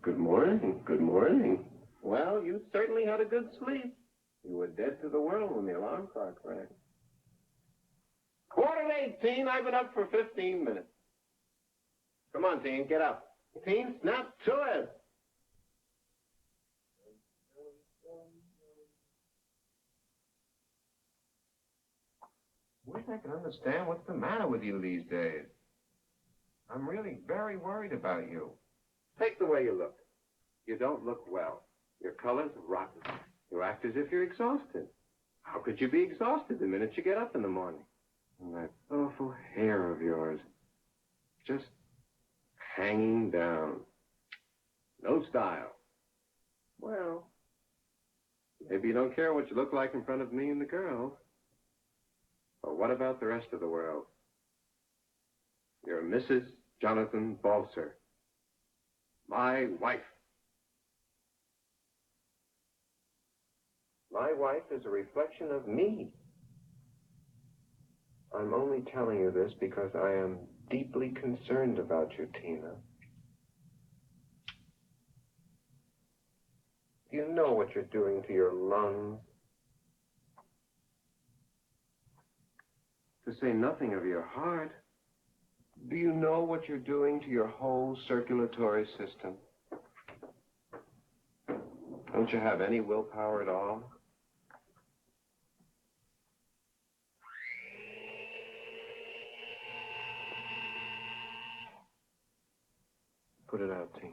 Good morning. Good morning. Well, you certainly had a good sleep. You were dead to the world when the alarm clock rang. 7:45, I've been up for 15 minutes. Come on, Teen, get up. Teen, snap to it. Wish I could understand what's the matter with you these days. I'm really very worried about you. Take the way you look. You don't look well. Your color's rotten. You act as if you're exhausted. How could you be exhausted the minute you get up in the morning? And that awful hair of yours, just hanging down. No style. Well, maybe you don't care what you look like in front of me and the girls. But what about the rest of the world? You're Mrs. Jonathan Balser, my wife. My wife is a reflection of me. I'm only telling you this because I am deeply concerned about you, Tina. Do you know what you're doing to your lungs? To say nothing of your heart. Do you know what you're doing to your whole circulatory system? Don't you have any willpower at all? Put it out, Teen.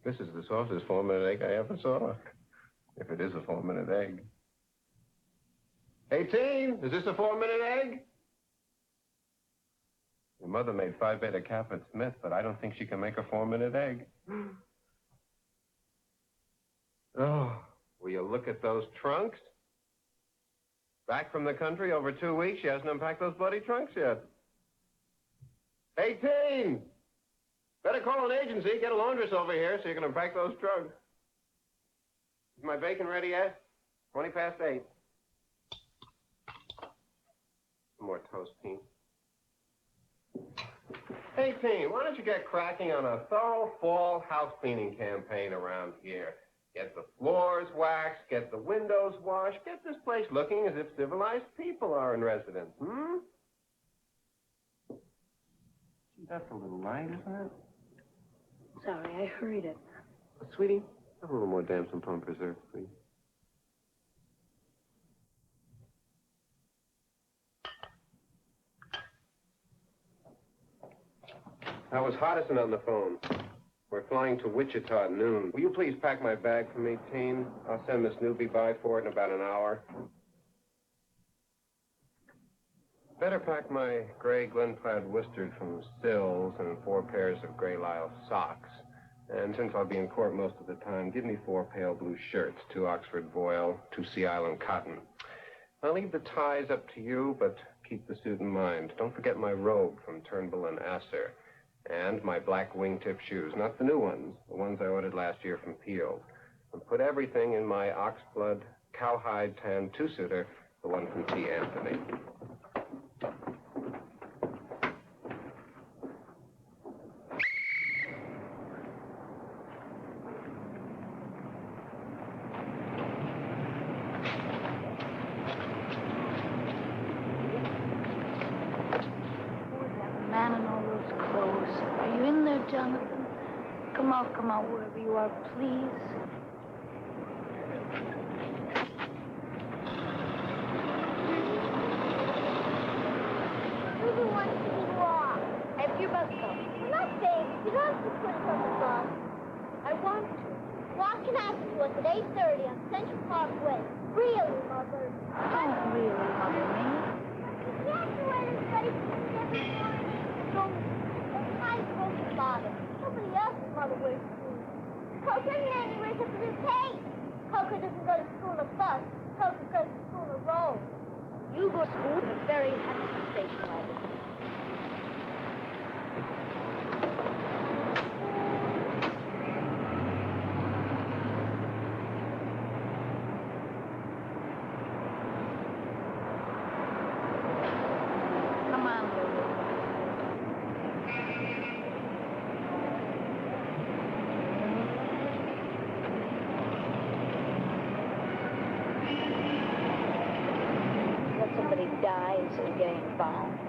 This is the softest 4-minute egg I ever saw. If it is a 4-minute egg. Hey, Teen, is this a 4-minute egg? Your mother made Phi Beta Kappa Smith, but I don't think she can make a 4-minute egg. Oh, will you look at those trunks? Back from the country over 2 weeks, she hasn't unpacked those bloody trunks yet. Hey, Teen! Better call an agency, get a laundress over here so you can unpack those trunks. Is my bacon ready yet? 8:20. Some more toast, Teen. Hey, team, why don't you get cracking on a thorough fall house cleaning campaign around here? Get the floors waxed, get the windows washed, get this place looking as if civilized people are in residence, Gee, that's a little light, isn't it? Sorry, I hurried it. Sweetie, have a little more damson plum preserve, please. I was Hardison on the phone. We're flying to Wichita at noon. Will you please pack my bag for me, teen? I'll send Miss Newby by for it in about an hour. Better pack my gray Glenplaid worsted from Sills and 4 pairs of gray lisle socks. And since I'll be in court most of the time, give me 4 pale blue shirts, 2 Oxford voile, 2 Sea Island cotton. I'll leave the ties up to you, but keep the suit in mind. Don't forget my robe from Turnbull and Asser. And my black wingtip shoes, not the new ones, the ones I ordered last year from Peel. And put everything in my oxblood, cowhide tan 2-suiter, the one from T. Anthony. Jonathan, come out wherever you are, please. Ruby wants to walk. If you both go. We're not babies. You don't have to put us on the bus. I want to. Walk can happen to us at 8:30 on Central Park Way. Really, Mother? Don't really, Mother, me. You can't do anything ready for every morning. Don't. I told your father. Nobody else's mother wears shoes. Coco Nanny wears a blue cape. Coco doesn't go to school on a bus. Coco goes to school on a roll. You go to school in a very handsome station wagon. Come on, Lulu. Let somebody die instead of getting involved.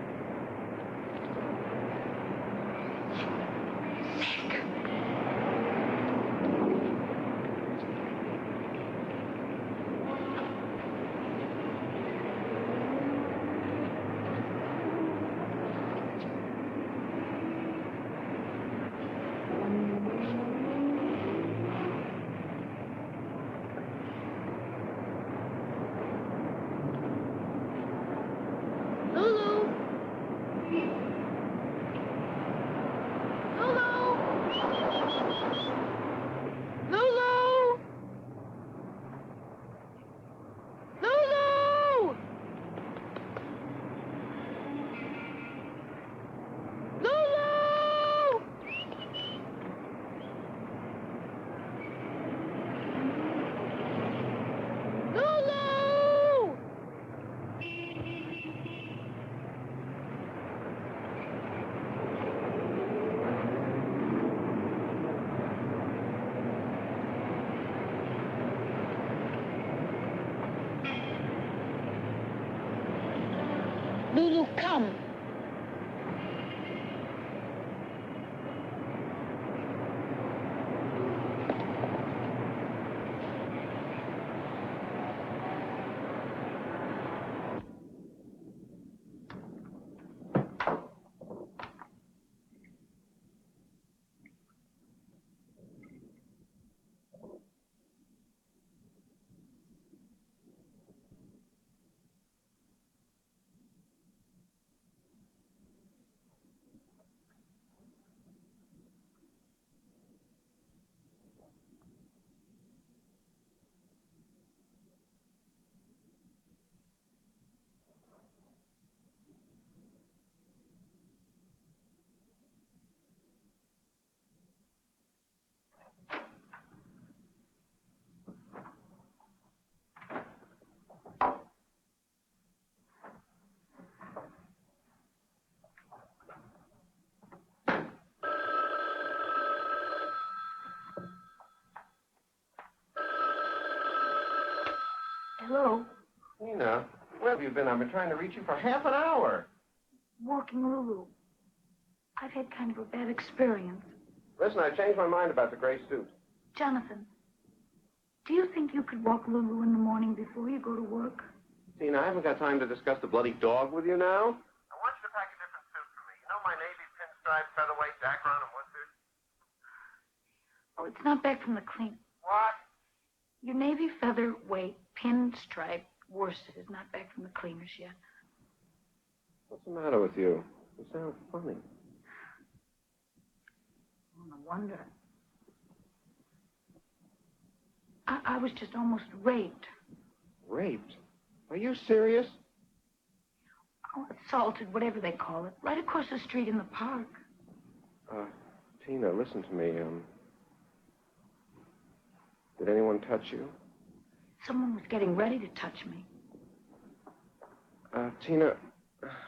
Lulu, come. Hello? Tina, where have you been? I've been trying to reach you for half an hour. Walking Lulu. I've had kind of a bad experience. Listen, I changed my mind about the gray suit. Jonathan, do you think you could walk Lulu in the morning before you go to work? Tina, I haven't got time to discuss the bloody dog with you now. I want you to pack a different suit for me. You know my navy pinstripe, featherweight, Dacron, and worsted? Oh, it's not back from the clean. What? Your navy featherweight pinstripe worsted is not back from the cleaners yet. What's the matter with you? You sound funny. Oh, no wonder. I was just almost raped. Raped? Are you serious? Oh, assaulted, whatever they call it, right across the street in the park. Tina, listen to me. Did anyone touch you? Someone was getting ready to touch me. Tina,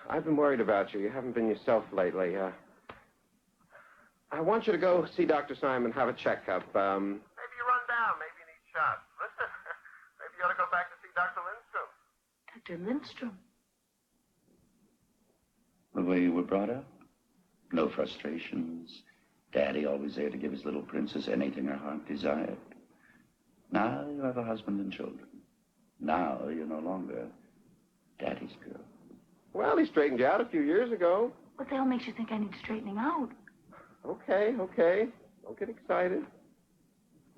I've been worried about you. You haven't been yourself lately. I want you to go see Dr. Simon, have a checkup. Maybe you run down. Maybe you need shots. Listen, maybe you ought to go back to see Dr. Lindstrom. Dr. Lindstrom? The way you were brought up? No frustrations. Daddy always there to give his little princess anything her heart desired. Now you have a husband and children. Now you're no longer Daddy's girl. Well, he straightened you out a few years ago. What the hell makes you think I need straightening out? Okay. Don't get excited.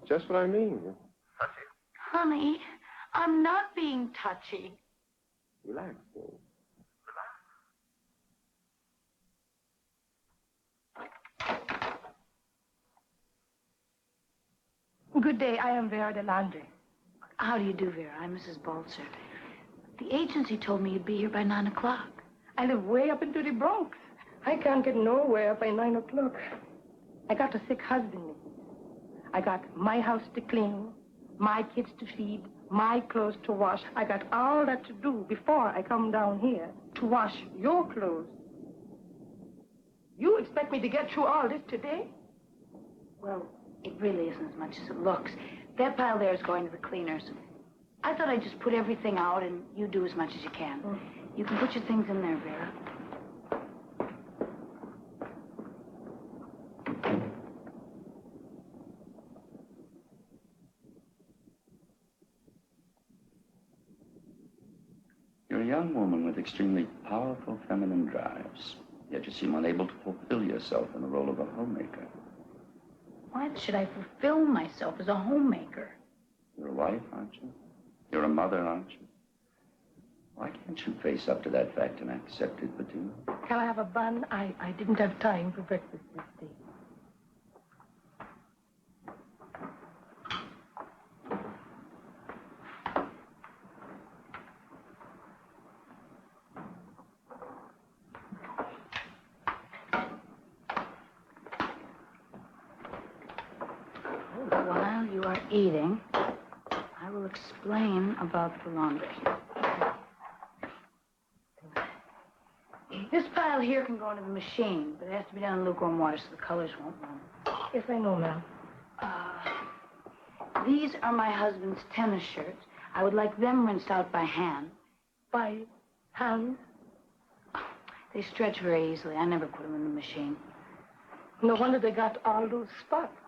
Just what I mean. Touchy. Honey, I'm not being touchy. Relax, Tina. Good day. I am Vera de Landry. How do you do, Vera? I'm Mrs. Balzer. The agency told me you'd be here by 9 o'clock. I live way up into the Bronx. I can't get nowhere by 9 o'clock. I got a sick husband. I got my house to clean, my kids to feed, my clothes to wash. I got all that to do before I come down here to wash your clothes. You expect me to get through all this today? Well, it really isn't as much as it looks. That pile there is going to the cleaners. I thought I'd just put everything out and you do as much as you can. You can put your things in there, Vera. You're a young woman with extremely powerful feminine drives, yet you seem unable to fulfill yourself in the role of a homemaker. Why should I fulfill myself as a homemaker? You're a wife, aren't you? You're a mother, aren't you? Why can't you face up to that fact and accept it, Bettina? Can I have a bun? I didn't have time for breakfast this day. While you are eating, I will explain about the laundry. This pile here can go into the machine, but it has to be done in lukewarm water so the colors won't run. Yes, I know, ma'am. These are my husband's tennis shirts. I would like them rinsed out by hand. By hand? They stretch very easily. I never put them in the machine. No wonder they got all those spots.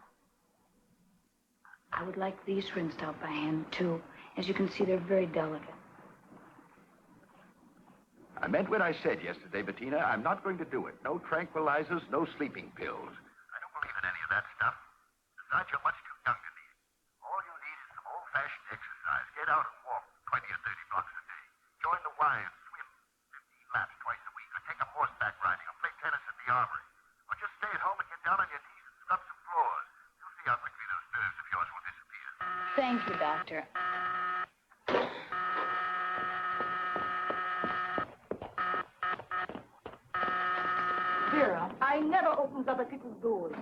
I would like these rinsed out by hand, too. As you can see, they're very delicate. I meant what I said yesterday, Bettina. I'm not going to do it. No tranquilizers, no sleeping pills. I don't believe in any of that stuff. Besides, you're much too young to need it. All you need is some old-fashioned exercise. Get out and walk 20 or 30 blocks a day. Join the Y and swim 15 laps twice a week. Or take up horseback riding or play tennis at the armory. Or just stay at home and get down on your knees and scrub some floors. You'll see how quickly those nerves of yours will disappear. Thank you, Doctor. Vera, I never opened other people's doors.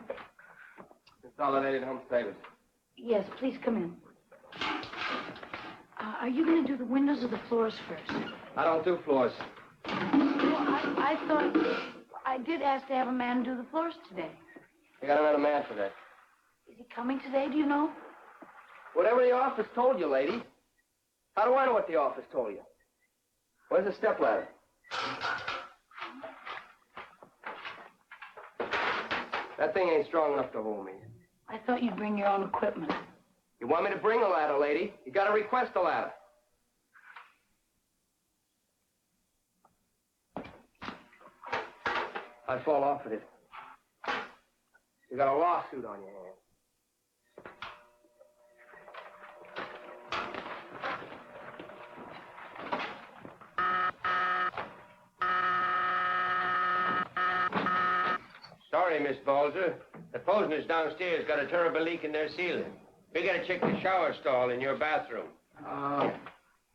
Consolidated Home Savings. Yes, please come in. Are you going to do the windows or the floors first? I don't do floors. Well, I thought I did ask to have a man do the floors today. You got another man today. Is he coming today, do you know? Whatever the office told you, lady. How do I know what the office told you? Where's the stepladder? That thing ain't strong enough to hold me. I thought you'd bring your own equipment. You want me to bring a ladder, lady? You gotta request a ladder. I'd fall off with it. You got a lawsuit on your hands. Sorry, Miss Balzer. The Posners downstairs got a terrible leak in their ceiling. We gotta check the shower stall in your bathroom.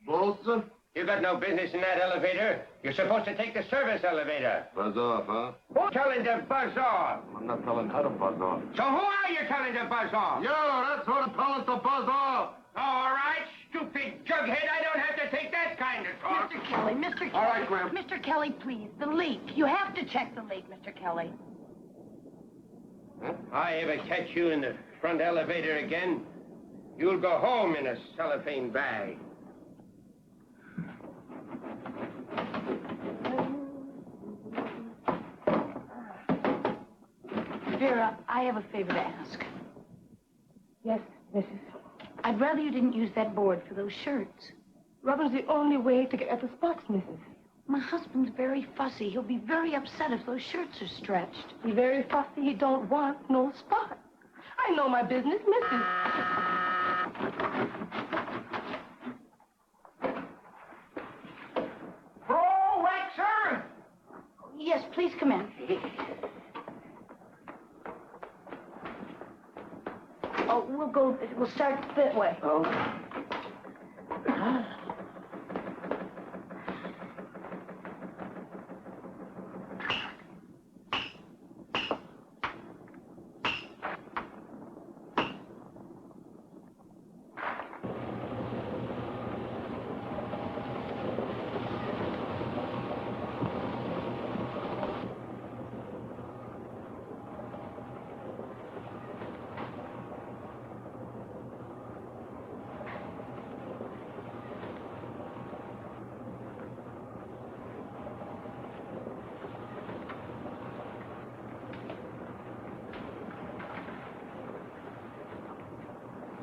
Bolton? You got no business in that elevator. You're supposed to take the service elevator. Buzz off, huh? Who's telling to buzz off? I'm not telling her to buzz off. So who are you telling to buzz off? You, that's who I'm telling to buzz off. All right, stupid jughead. I don't have to take that kind of talk. Mr. Kelly, Mr. Kelly. All right, Graham. Mr. Kelly, please, the leak. You have to check the leak, Mr. Kelly. Huh? I ever catch you in the front elevator again, you'll go home in a cellophane bag. Vera, I have a favor to ask. Yes, Mrs. I'd rather you didn't use that board for those shirts. Rubbing's the only way to get at the spots, Mrs. My husband's very fussy. He'll be very upset if those shirts are stretched. He very fussy. He don't want no spot. I know my business, Mrs. Bro, Waxer! Yes, please come in. Oh, we'll start that way. Oh.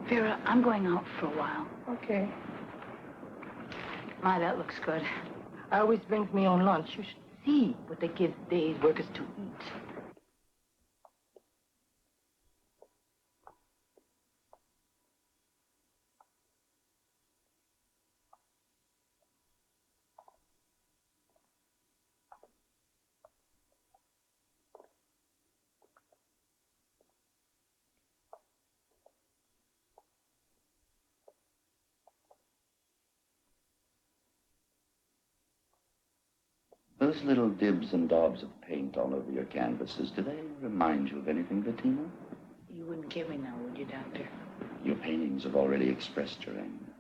Vera, I'm going out for a while. Okay. My, that looks good. I always brings me on lunch. You should see what they give day's workers to eat. Those little dibs and daubs of paint all over your canvases, do they remind you of anything, Bettina? You wouldn't give me now, would you, Doctor? Your paintings have already expressed your anger.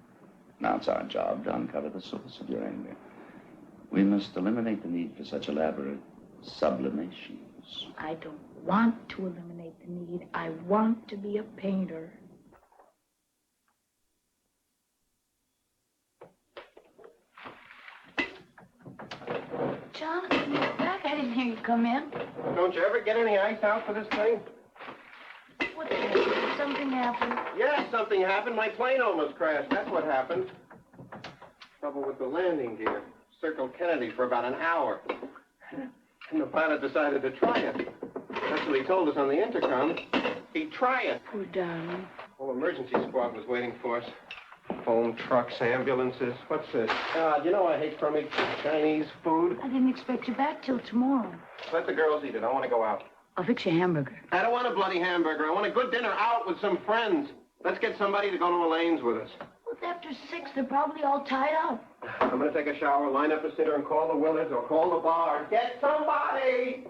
Now it's our job to uncover the source of your anger. We must eliminate the need for such elaborate sublimations. I don't want to eliminate the need. I want to be a painter. Jonathan, you're back. I didn't hear you come in. Don't you ever get any ice out for this thing? What the heck? Did something happen? Yeah, something happened. My plane almost crashed. That's what happened. Trouble with the landing gear. Circled Kennedy for about an hour. And the pilot decided to try it. That's what he told us on the intercom. He'd try it. Poor darling. Whole emergency squad was waiting for us. Home trucks, ambulances. What's this? God, you know I hate crummy Chinese food. I didn't expect you back till tomorrow. Let the girls eat it. I want to go out. I'll fix you a hamburger. I don't want a bloody hamburger. I want a good dinner out with some friends. Let's get somebody to go to Elaine's with us. Well, it's after 6. They're probably all tied up. I'm going to take a shower, line up a sitter, and call the Willards or call the bar. Get somebody!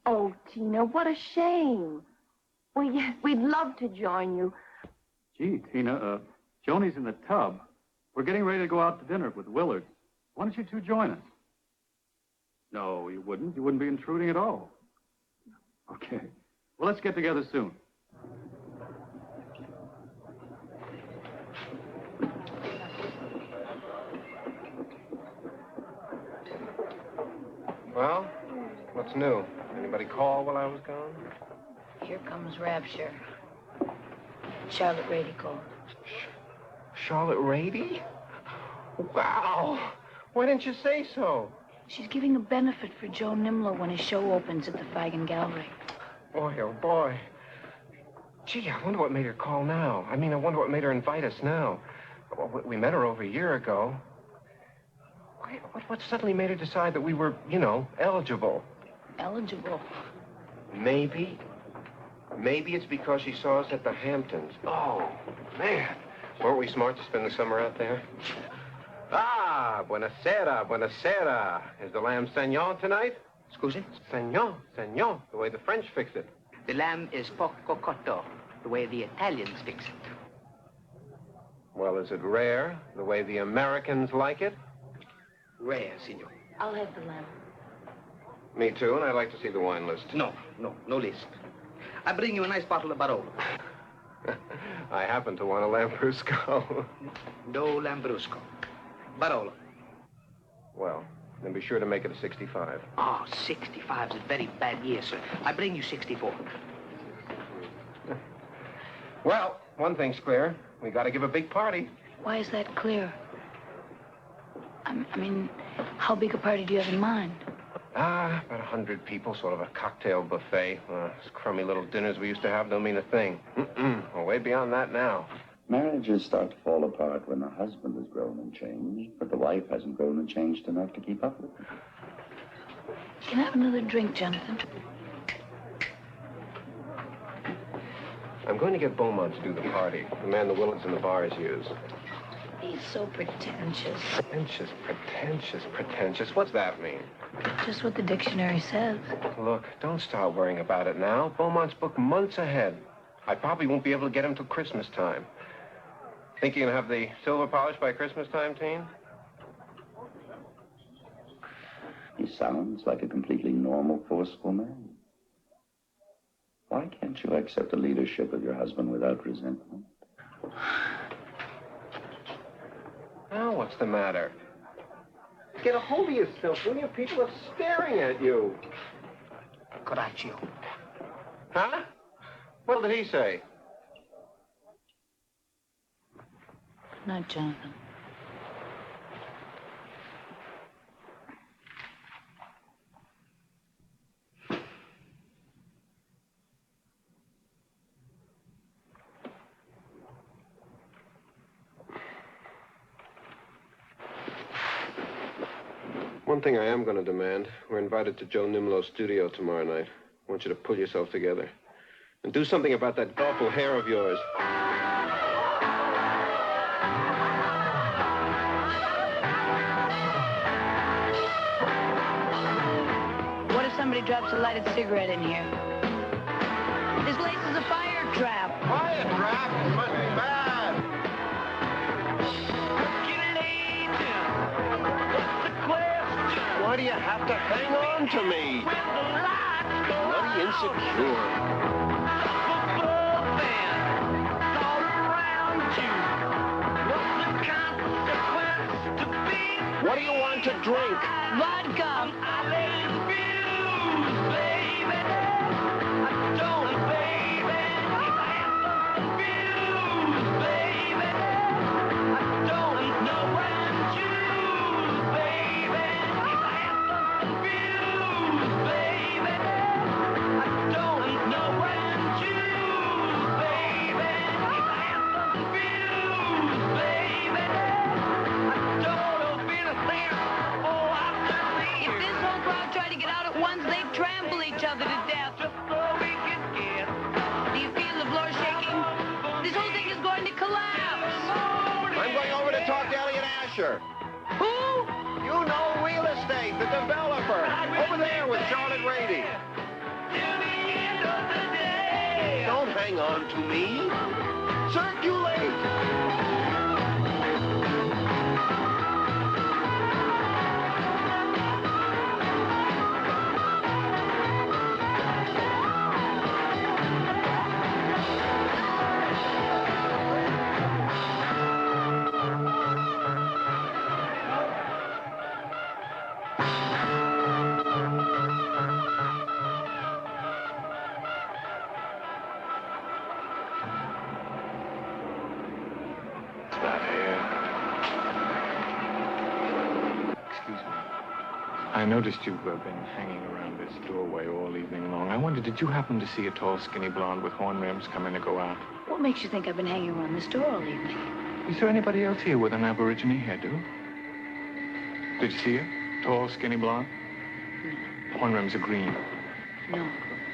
Oh, Tina, what a shame. We'd love to join you. Gee, Tina, Joni's in the tub. We're getting ready to go out to dinner with Willard. Why don't you two join us? No, you wouldn't. You wouldn't be intruding at all. Okay. Well, let's get together soon. Well, what's new? Anybody call while I was gone? Here comes Rapture. Charlotte Rady called. Charlotte Rady? Wow! Why didn't you say so? She's giving a benefit for Joe Nimlo when his show opens at the Feigen Gallery. Boy, oh boy. Gee, I wonder what made her call now. I mean, I wonder what made her invite us now. Well, we met her over a year ago. What suddenly made her decide that we were, eligible? Eligible? Maybe. Maybe it's because she saw us at the Hamptons. Oh, man. Weren't we smart to spend the summer out there? Ah, buonasera, buonasera. Is the lamb saignant tonight? Scusi? Saignant, saignant, the way the French fix it. The lamb is poco cotto, the way the Italians fix it. Well, is it rare, the way the Americans like it? Rare, signor. I'll have the lamb. Me too, and I'd like to see the wine list. No list. I bring you a nice bottle of Barolo. I happen to want a Lambrusco. No Lambrusco. Barolo. Well, then be sure to make it a 65. Oh, 65's a very bad year, sir. I bring you 64. Well, one thing's clear. We got to give a big party. Why is that clear? I mean, how big a party do you have in mind? About 100 people, sort of a cocktail buffet. Those crummy little dinners we used to have don't mean a thing. We're way beyond that now. Marriages start to fall apart when the husband has grown and changed, but the wife hasn't grown and changed enough to keep up with him. Can I have another drink, Jonathan? I'm going to get Beaumont to do the party, the man the Willards and the bars use. He's so pretentious. Pretentious. What's that mean? Just what the dictionary says. Look, don't start worrying about it now. Beaumont's booked months ahead. I probably won't be able to get him till Christmas time. Think you can have the silver polish by Christmas time, Teen? He sounds like a completely normal, forceful man. Why can't you accept the leadership of your husband without resentment? Now, what's the matter? Get a hold of yourself, will you? People are staring at you. Coraggio. Huh? What did he say? Not Jonathan. One thing I am going to demand. We're invited to Joe Nimlo's studio tomorrow night. I want you to pull yourself together. And do something about that awful hair of yours. What if somebody drops a lighted cigarette in here? This place is a fire trap. Fire trap? It must be bad. Why do you have to hang on to me? Bloody insecure. What do you want to drink? Vodka. Who? You know real estate, the developer. Over there with Charlotte Rady. hang on to me. Circulate! Excuse me. I noticed you've been hanging around this doorway all evening long. I wondered, did you happen to see a tall, skinny blonde with horn rims come in and go out? What makes you think I've been hanging around this door all evening? Is there anybody else here with an Aborigine hairdo? Did you see her? Tall, skinny blonde? No. Horn rims are green. No.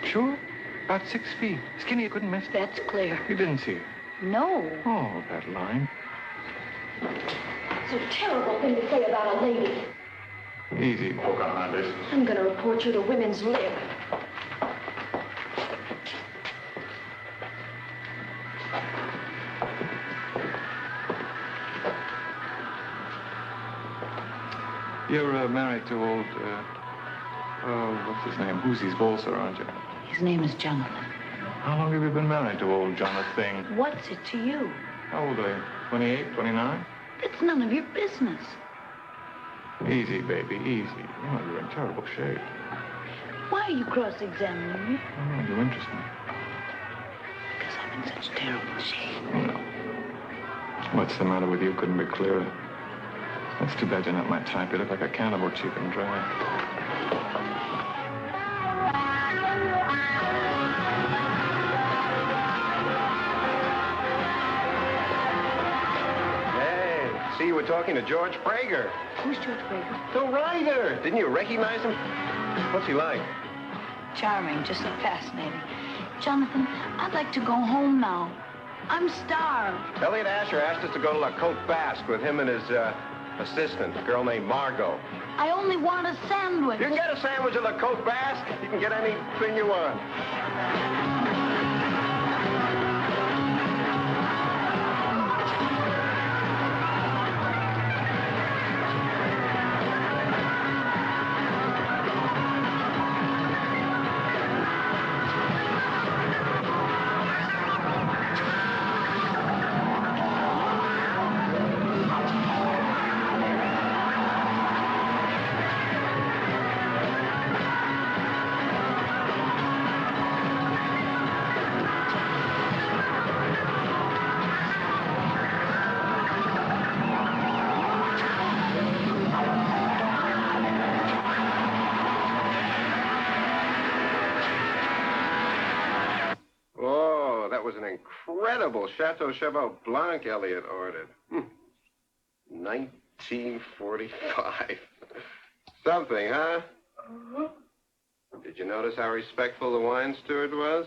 Sure? About 6 feet. Skinny, you couldn't miss it. That's clear. You didn't see her? No. Oh, that line. It's a terrible thing to say about a lady. Easy, Pocahontas. I'm going to report you to Women's Lib. You're married to old, what's his name? Whoosie's Bolser, aren't you? His name is Jonathan. How long have you been married to old Jonathan? What's it to you? How old are you? 28, 29? It's none of your business. Easy, baby, easy. You know, you're in terrible shape. Why are you cross-examining me? Oh, you interest me. Because I'm in such terrible shape. No. What's the matter with you? Couldn't be clearer. That's too bad you're not my type. You look like a cannibal, cheap and dry. See, you were talking to George Prager. Who's George Prager? The writer. Didn't you recognize him? What's he like? Charming, just fascinating. Jonathan, I'd like to go home now. I'm starved. Elliot Asher asked us to go to La Côte Basque with him and his assistant, a girl named Margot. I only want a sandwich. You can get a sandwich at La Côte Basque. You can get anything you want. Incredible Chateau Cheval Blanc Elliot ordered. 1945. Something, huh? Did you notice how respectful the wine steward was?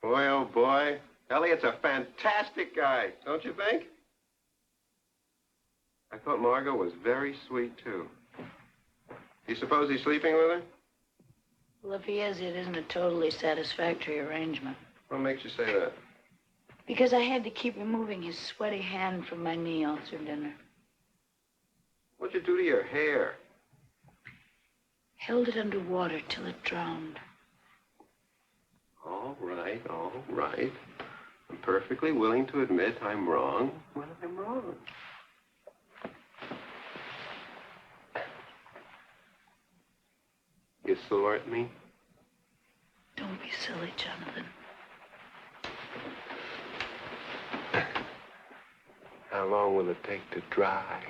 Boy, oh boy. Elliot's a fantastic guy, don't you think? I thought Margot was very sweet, too. Do you suppose he's sleeping with her? Well, if he is, it isn't a totally satisfactory arrangement. What makes you say that? Because I had to keep removing his sweaty hand from my knee all through dinner. What'd you do to your hair? Held it under water till it drowned. All right, all right. I'm perfectly willing to admit I'm wrong when I'm wrong. You sore at me? Don't be silly, Jonathan. How long will it take to dry?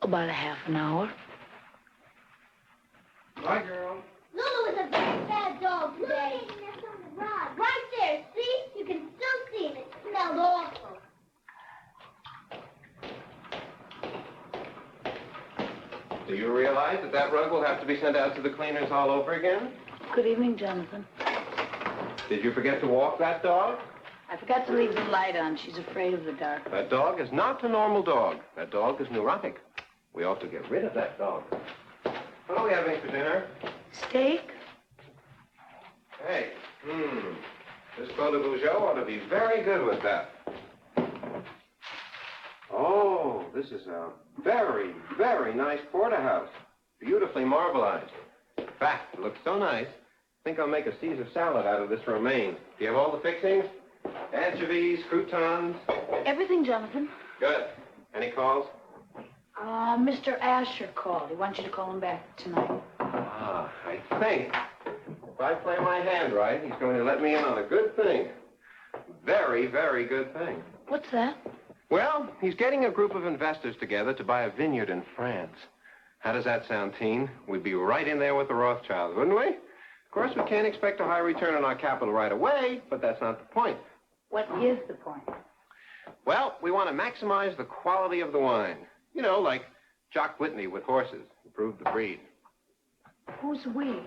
About a half an hour. Bye, girl. Lulu is a very bad dog today. Right there, see? You can still see it. It smelled awful. Do you realize that rug will have to be sent out to the cleaners all over again? Good evening, Jonathan. Did you forget to walk that dog? I forgot to leave the light on. She's afraid of the dark. That dog is not a normal dog. That dog is neurotic. We ought to get rid of that dog. What are we having for dinner? Steak? Hey, this Clos de Vougeot ought to be very good with that. Oh, this is a very, very nice porterhouse. Beautifully marbleized. In fact, it looks so nice, I think I'll make a Caesar salad out of this romaine. Do you have all the fixings? Anchovies, croutons? Everything, Jonathan. Good. Any calls? Mr. Asher called. He wants you to call him back tonight. Ah, I think if I play my hand right, he's going to let me in on a good thing. Very, very good thing. What's that? Well, he's getting a group of investors together to buy a vineyard in France. How does that sound, teen? We'd be right in there with the Rothschilds, wouldn't we? Of course, we can't expect a high return on our capital right away, but that's not the point. What is the point? Well, we want to maximize the quality of the wine. You know, like Jock Whitney with horses. Improve the breed. Who's we?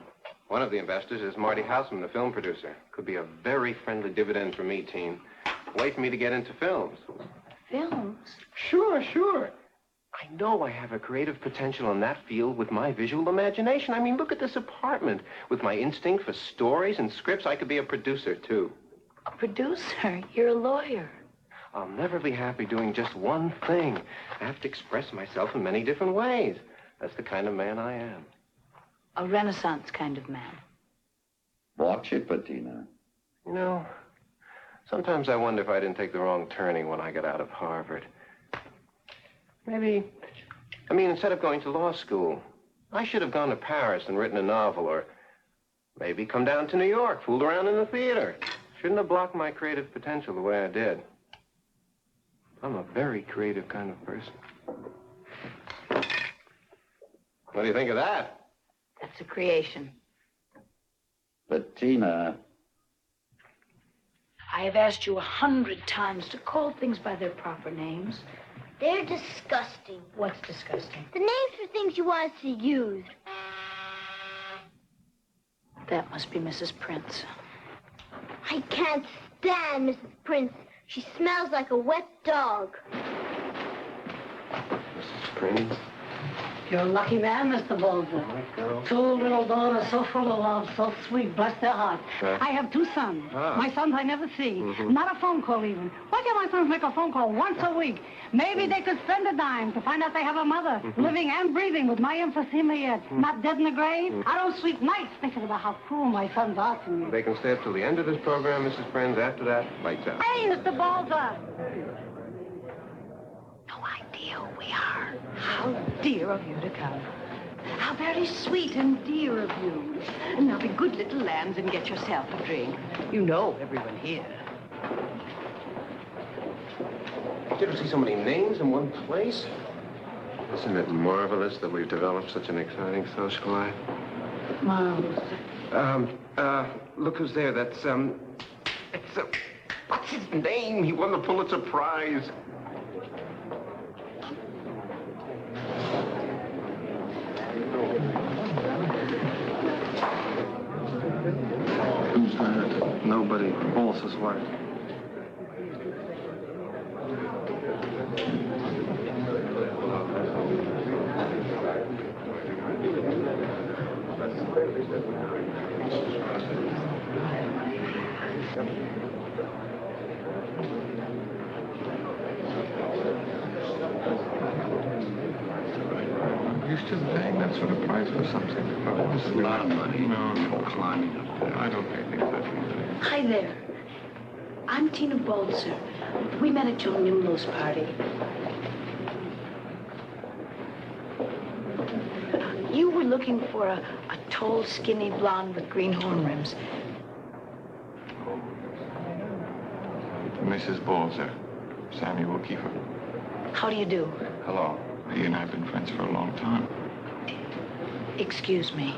One of the investors is Marty Houseman, the film producer. Could be a very friendly dividend for me, teen. Wait for me to get into films. Films? Sure. I know I have a creative potential in that field with my visual imagination. I mean, look at this apartment. With my instinct for stories and scripts, I could be a producer, too. A producer? You're a lawyer. I'll never be happy doing just one thing. I have to express myself in many different ways. That's the kind of man I am. A Renaissance kind of man. Watch it, Bettina. You know, sometimes I wonder if I didn't take the wrong turning when I got out of Harvard. Instead of going to law school, I should have gone to Paris and written a novel, or maybe come down to New York, fooled around in the theater. Shouldn't have blocked my creative potential the way I did. I'm a very creative kind of person. What do you think of that? That's a creation. Bettina. I have asked you 100 times to call things by their proper names. They're disgusting. What's disgusting? The names for things you want us to use. That must be Mrs. Prince. I can't stand Mrs. Prince. She smells like a wet dog. Mrs. Prince? You're a lucky man, Mr. Bolger. My girl. Two little daughters so full of love, so sweet, bless their hearts. I have two sons. My sons I never see. Not a phone call even. Why can't my sons make a phone call once a week? Maybe they could spend a dime to find out they have a mother, living and breathing with my emphysema yet, not dead in the grave. I don't sleep nights thinking about how cruel my sons are to me. They can stay up till the end of this program, Mrs. Prince. After that, lights out. Hey, Mr. Bolger. No idea who we are. How dear of you to come. How very sweet and dear of you. And now be good little lambs and get yourself a drink. You know everyone here. Did you ever see so many names in one place? Isn't it marvelous that we've developed such an exciting social life? Marvelous. Look who's there. That's, what's his name? He won the Pulitzer Prize. Who's that? Nobody. Boss's wife. You still paying that sort of price for something? It's a lot of money. No. Climbing up there. I don't pay things that easily. Hi there. I'm Tina Bolzer. We met at Joan Nimlow's party. You were looking for a tall, skinny blonde with green horn rims. Mrs. Bolzer, Samuel Kiefer. How do you do? Hello. He and I have been friends for a long time. Excuse me.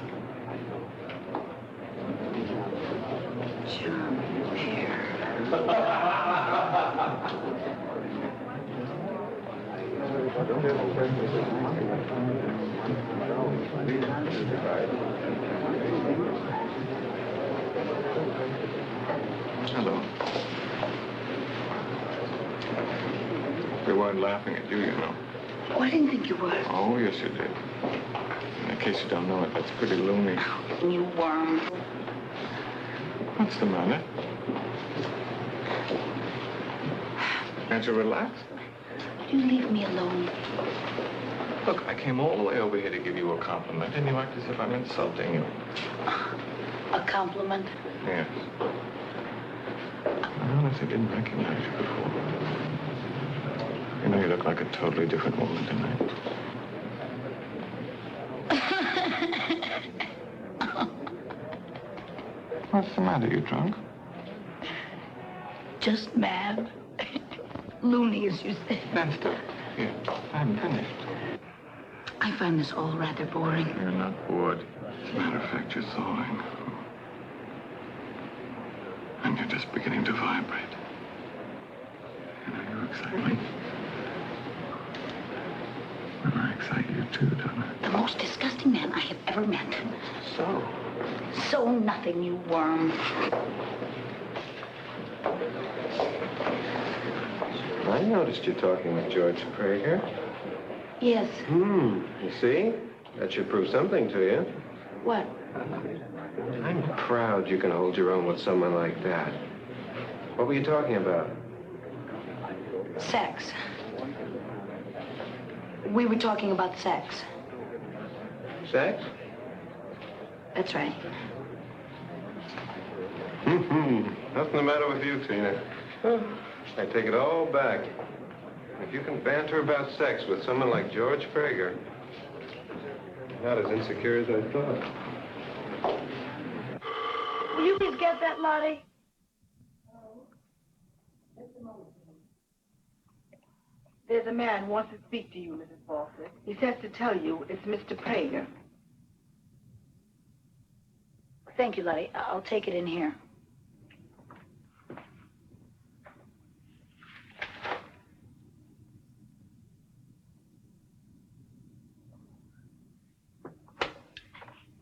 Charming pair. Hello. They weren't laughing at you, you know. Oh, I didn't think you were. Oh, yes, you did. In case you don't know it, that's pretty loony. You worm. What's the matter? Can't you relax? You leave me alone. Look, I came all the way over here to give you a compliment, and you act as if I'm insulting you. A compliment? Yes. I honestly didn't recognize you before. You know, you look like a totally different woman tonight. What's the matter? You drunk? Just mad. Loony, as you say. Stand still. Here, I haven't finished. I find this all rather boring. You're not bored. As a matter of fact, you're thawing. And you're just beginning to vibrate. You know, you excite me. And I excite you too, don't I? The most disgusting man I have ever met. So? So nothing, you worm. I noticed you talking with George Prager. Yes. You see? That should prove something to you. What? I'm proud you can hold your own with someone like that. What were you talking about? Sex. We were talking about sex. Sex? That's right. Nothing the matter with you, Tina. I take it all back. If you can banter about sex with someone like George Prager, not as insecure as I thought. Will you please get that, Lottie? There's a man who wants to speak to you, Mrs. Fawcett. He says to tell you it's Mr. Prager. Thank you, Lottie. I'll take it in here.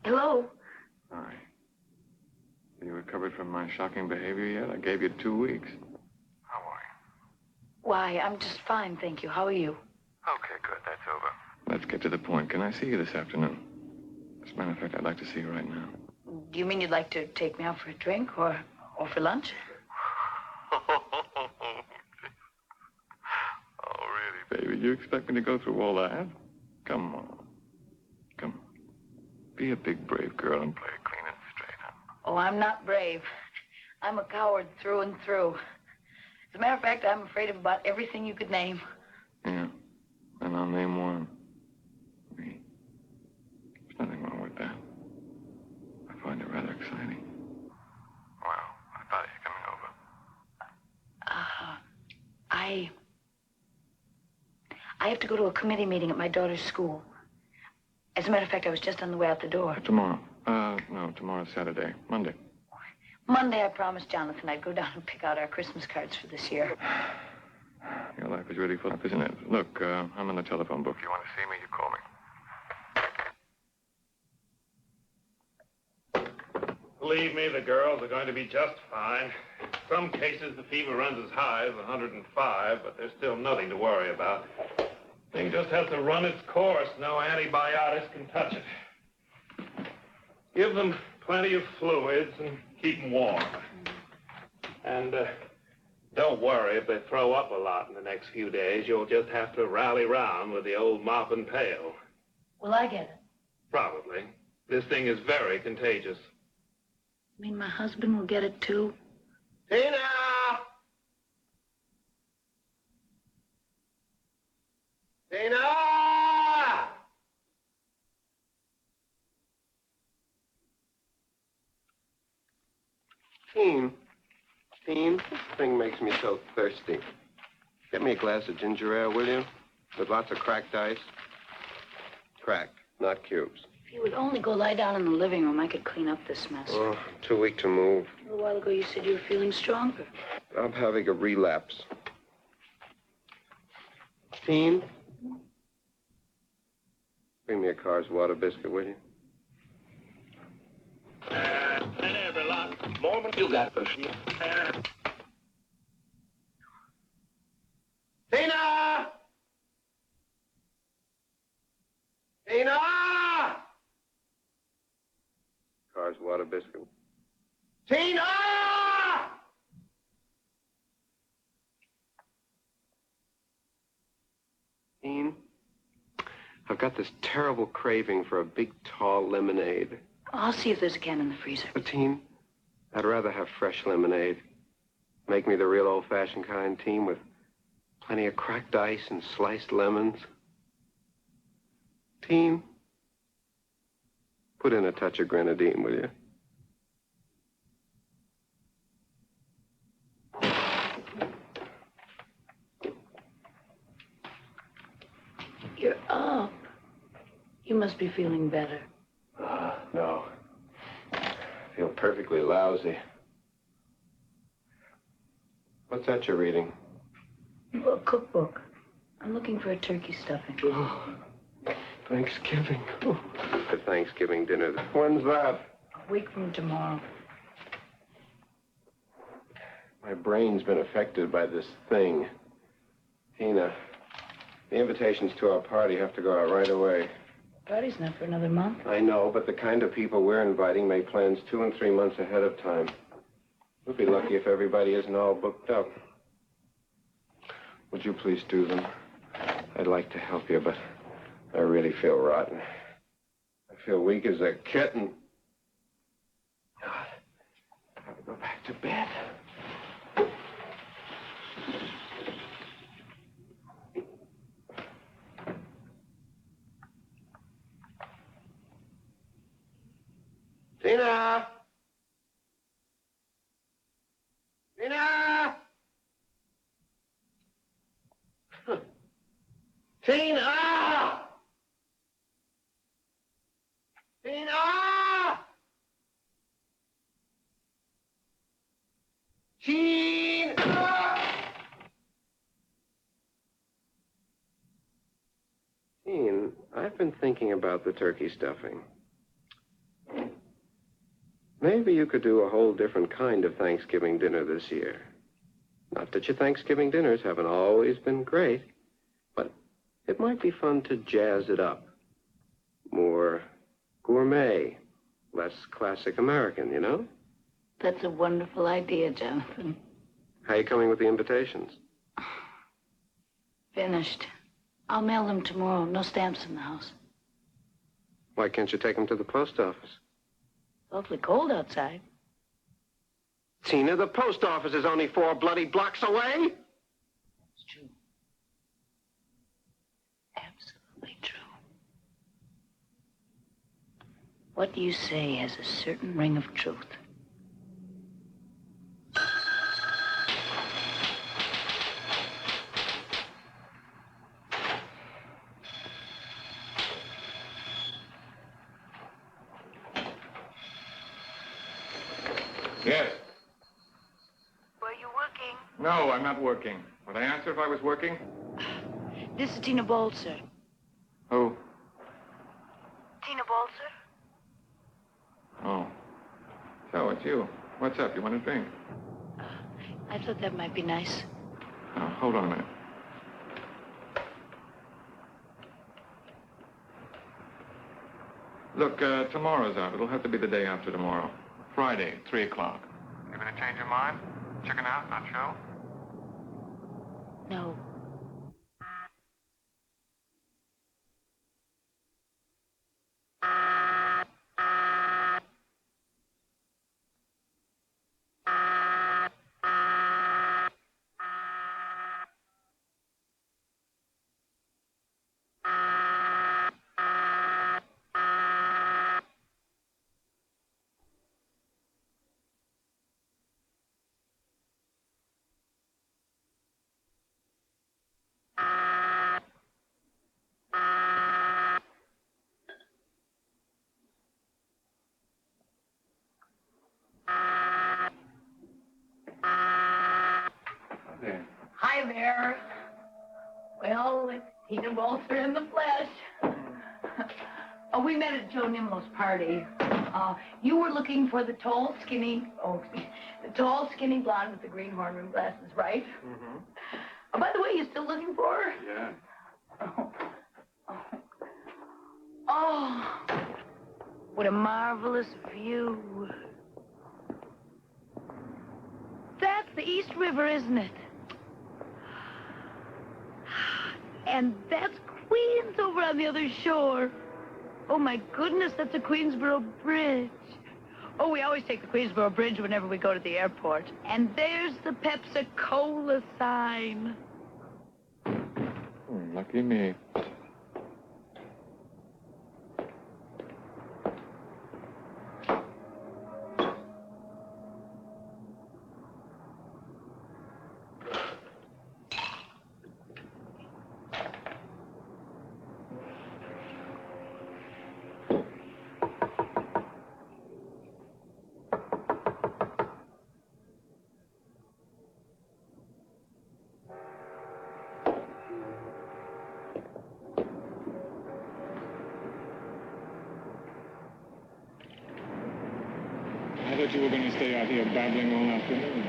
Hello? Hi. You recovered from my shocking behavior yet? I gave you 2 weeks. How are you? Why, I'm just fine, thank you. How are you? Okay, good. That's over. Let's get to the point. Can I see you this afternoon? As a matter of fact, I'd like to see you right now. Do you mean you'd like to take me out for a drink or for lunch? Oh, really, baby? You expect me to go through all that? Come on. Come on. Be a big, brave girl and play it clean and straight, huh? Oh, I'm not brave. I'm a coward through and through. As a matter of fact, I'm afraid of about everything you could name. Yeah. And I'll name one. Me. There's nothing wrong with that. I find it rather exciting. Well, I thought you were coming over. I have to go to a committee meeting at my daughter's school. As a matter of fact, I was just on the way out the door. Tomorrow. No, tomorrow's Saturday. Monday. Monday, I promised Jonathan I'd go down and pick out our Christmas cards for this year. Your life is really full up, isn't it? Look, I'm in the telephone book. You want to see me, you call me. Believe me, the girls are going to be just fine. In some cases, the fever runs as high as 105, but there's still nothing to worry about. Thing just has to run its course. No antibiotics can touch it. Give them plenty of fluids and keep them warm. And don't worry if they throw up a lot in the next few days. You'll just have to rally round with the old mop and pail. Will I get it? Probably. This thing is very contagious. You mean my husband will get it too? Tina! Tina! Teen, this thing makes me so thirsty. Get me a glass of ginger ale, will you? With lots of cracked ice. Cracked, not cubes. If you would only go lie down in the living room, I could clean up this mess. Oh, I'm too weak to move. A little while ago, you said you were feeling stronger. I'm having a relapse. Teen, bring me a Carr's water biscuit, will you? Moment you got this. Tina! Tina! Carr's water biscuit. Tina! Teen, I've got this terrible craving for a big, tall lemonade. I'll see if there's a can in the freezer. But, Teen, I'd rather have fresh lemonade. Make me the real old-fashioned kind, Teen, with plenty of cracked ice and sliced lemons. Teen, put in a touch of grenadine, will you? You're up. You must be feeling better. No. I feel perfectly lousy. What's that you're reading? A cookbook. I'm looking for a turkey stuffing. Oh, Thanksgiving. Oh. The Thanksgiving dinner. When's that? A week from tomorrow. My brain's been affected by this thing. Tina, the invitations to our party have to go out right away. Party's not for another month. I know, but the kind of people we're inviting make plans 2 and 3 months ahead of time. We'll be lucky if everybody isn't all booked up. Would you please do them? I'd like to help you, but I really feel rotten. I feel weak as a kitten. God, I gotta go back to bed. Tina! Tina! Tina! Tina! Tina! Teen, I've been thinking about the turkey stuffing. Maybe you could do a whole different kind of Thanksgiving dinner this year. Not that your Thanksgiving dinners haven't always been great, but it might be fun to jazz it up. More gourmet, less classic American, you know? That's a wonderful idea, Jonathan. How are you coming with the invitations? Finished. I'll mail them tomorrow. No stamps in the house. Why can't you take them to the post office? It's awfully cold outside. Tina, the post office is only 4 bloody blocks away. It's true. Absolutely true. What you say has a certain ring of truth. Yes. Were you working? No, I'm not working. Would I answer if I was working? This is Tina Bolzer. Who? Tina Bolzer? Oh. So, it's you. What's up? You want a drink? I thought that might be nice. Oh, hold on a minute. Look, tomorrow's out. It'll have to be the day after tomorrow. Friday, 3 o'clock. You gonna change your mind? Chicken out, not show? No. Hi there. Well, it's Tina Bolzer in the flesh. Oh, we met at Joe Nimlo's party. You were looking for the tall, skinny blonde with the green horn rimmed glasses, right? Mm-hmm. Oh, by the way, you still looking for her? Yeah. Oh, what a marvelous view. That's the East River, isn't it? And that's Queens over on the other shore. Oh, my goodness, that's the Queensboro Bridge. Oh, we always take the Queensboro Bridge whenever we go to the airport. And there's the Pepsi-Cola sign. Lucky me. I thought you were going to stay out here babbling all afternoon.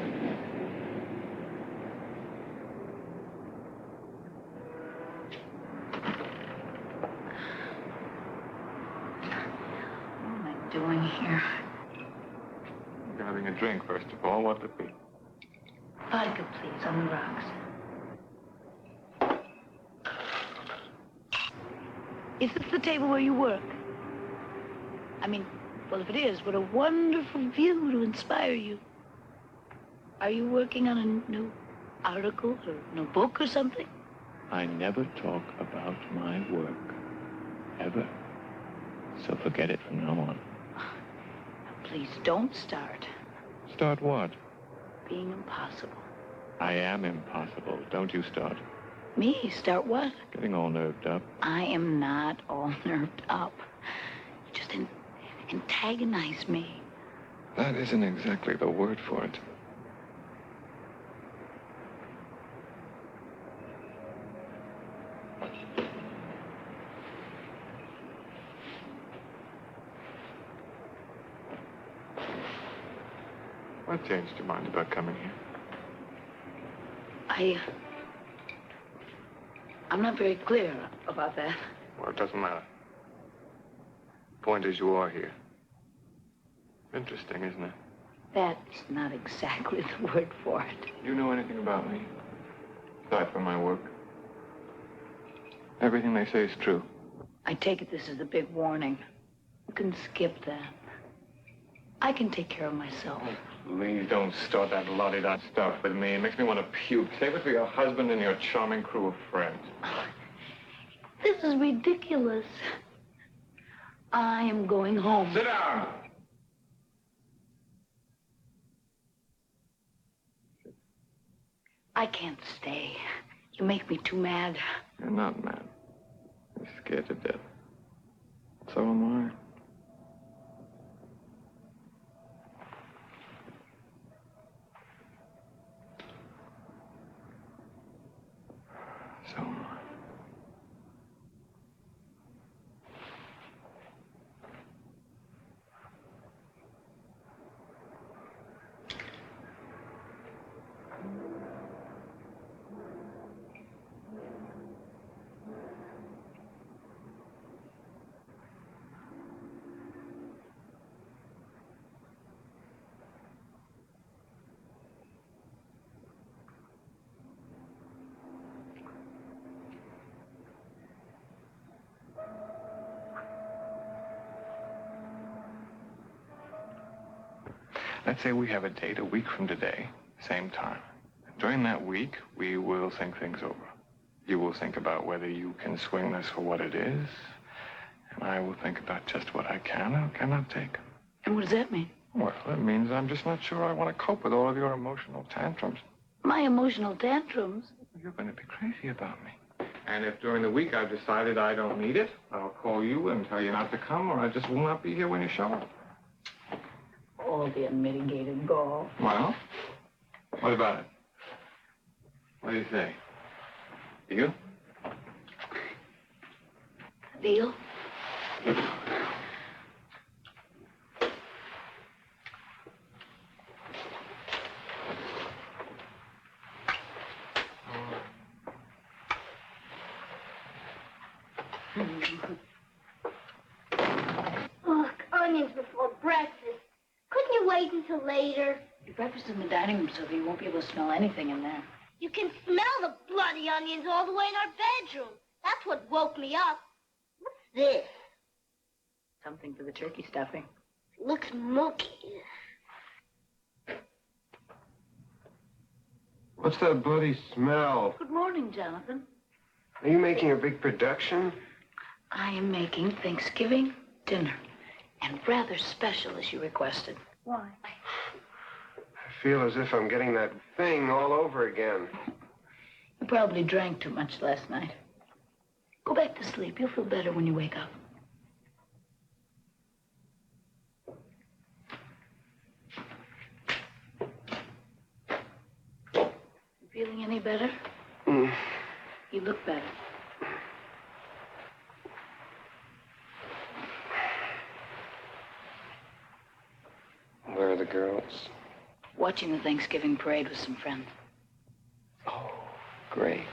What am I doing here? You're having a drink, first of all. What'd it be? Vodka, please, on the rocks. Is this the table where you work? I mean, well, if it is, what a wonderful view to inspire you. Are you working on a new article or new book or something? I never talk about my work. Ever. So forget it from now on. Please don't start. Start what? Being impossible. I am impossible. Don't you start. Me? Start what? Getting all nerved up. I am not all nerved up. Just antagonize me. That isn't exactly the word for it. What changed your mind about coming here? I'm not very clear about that. Well, it doesn't matter. Point is, you are here. Interesting, isn't it? That's not exactly the word for it. You know anything about me? Aside from my work? Everything they say is true. I take it this is a big warning. You can skip that. I can take care of myself. Please don't start that la-di-da stuff with me. It makes me want to puke. Save it for your husband and your charming crew of friends. This is ridiculous. I am going home. Sit down! I can't stay. You make me too mad. You're not mad. You're scared to death. So am I. So am I. Let's say we have a date a week from today, same time. During that week, we will think things over. You will think about whether you can swing this for what it is, and I will think about just what I can or cannot take. And what does that mean? Well, it means I'm just not sure I want to cope with all of your emotional tantrums. My emotional tantrums? You're going to be crazy about me. And if during the week I've decided I don't need it, I'll call you and tell you not to come, or I just will not be here when you show up. All the unmitigated gall. Well, what about it? What do you say? Deal? Deal? Onions before breakfast. Couldn't you wait until later? Your breakfast in the dining room, Sylvia. You won't be able to smell anything in there. You can smell the bloody onions all the way in our bedroom. That's what woke me up. What's this? Something for the turkey stuffing. It looks milky. What's that bloody smell? Good morning, Jonathan. Are you making a big production? I am making Thanksgiving dinner. And rather special, as you requested. Why? I feel as if I'm getting that thing all over again. You probably drank too much last night. Go back to sleep. You'll feel better when you wake up. You feeling any better? You look better. Where are the girls? Watching the Thanksgiving parade with some friends. Oh, great.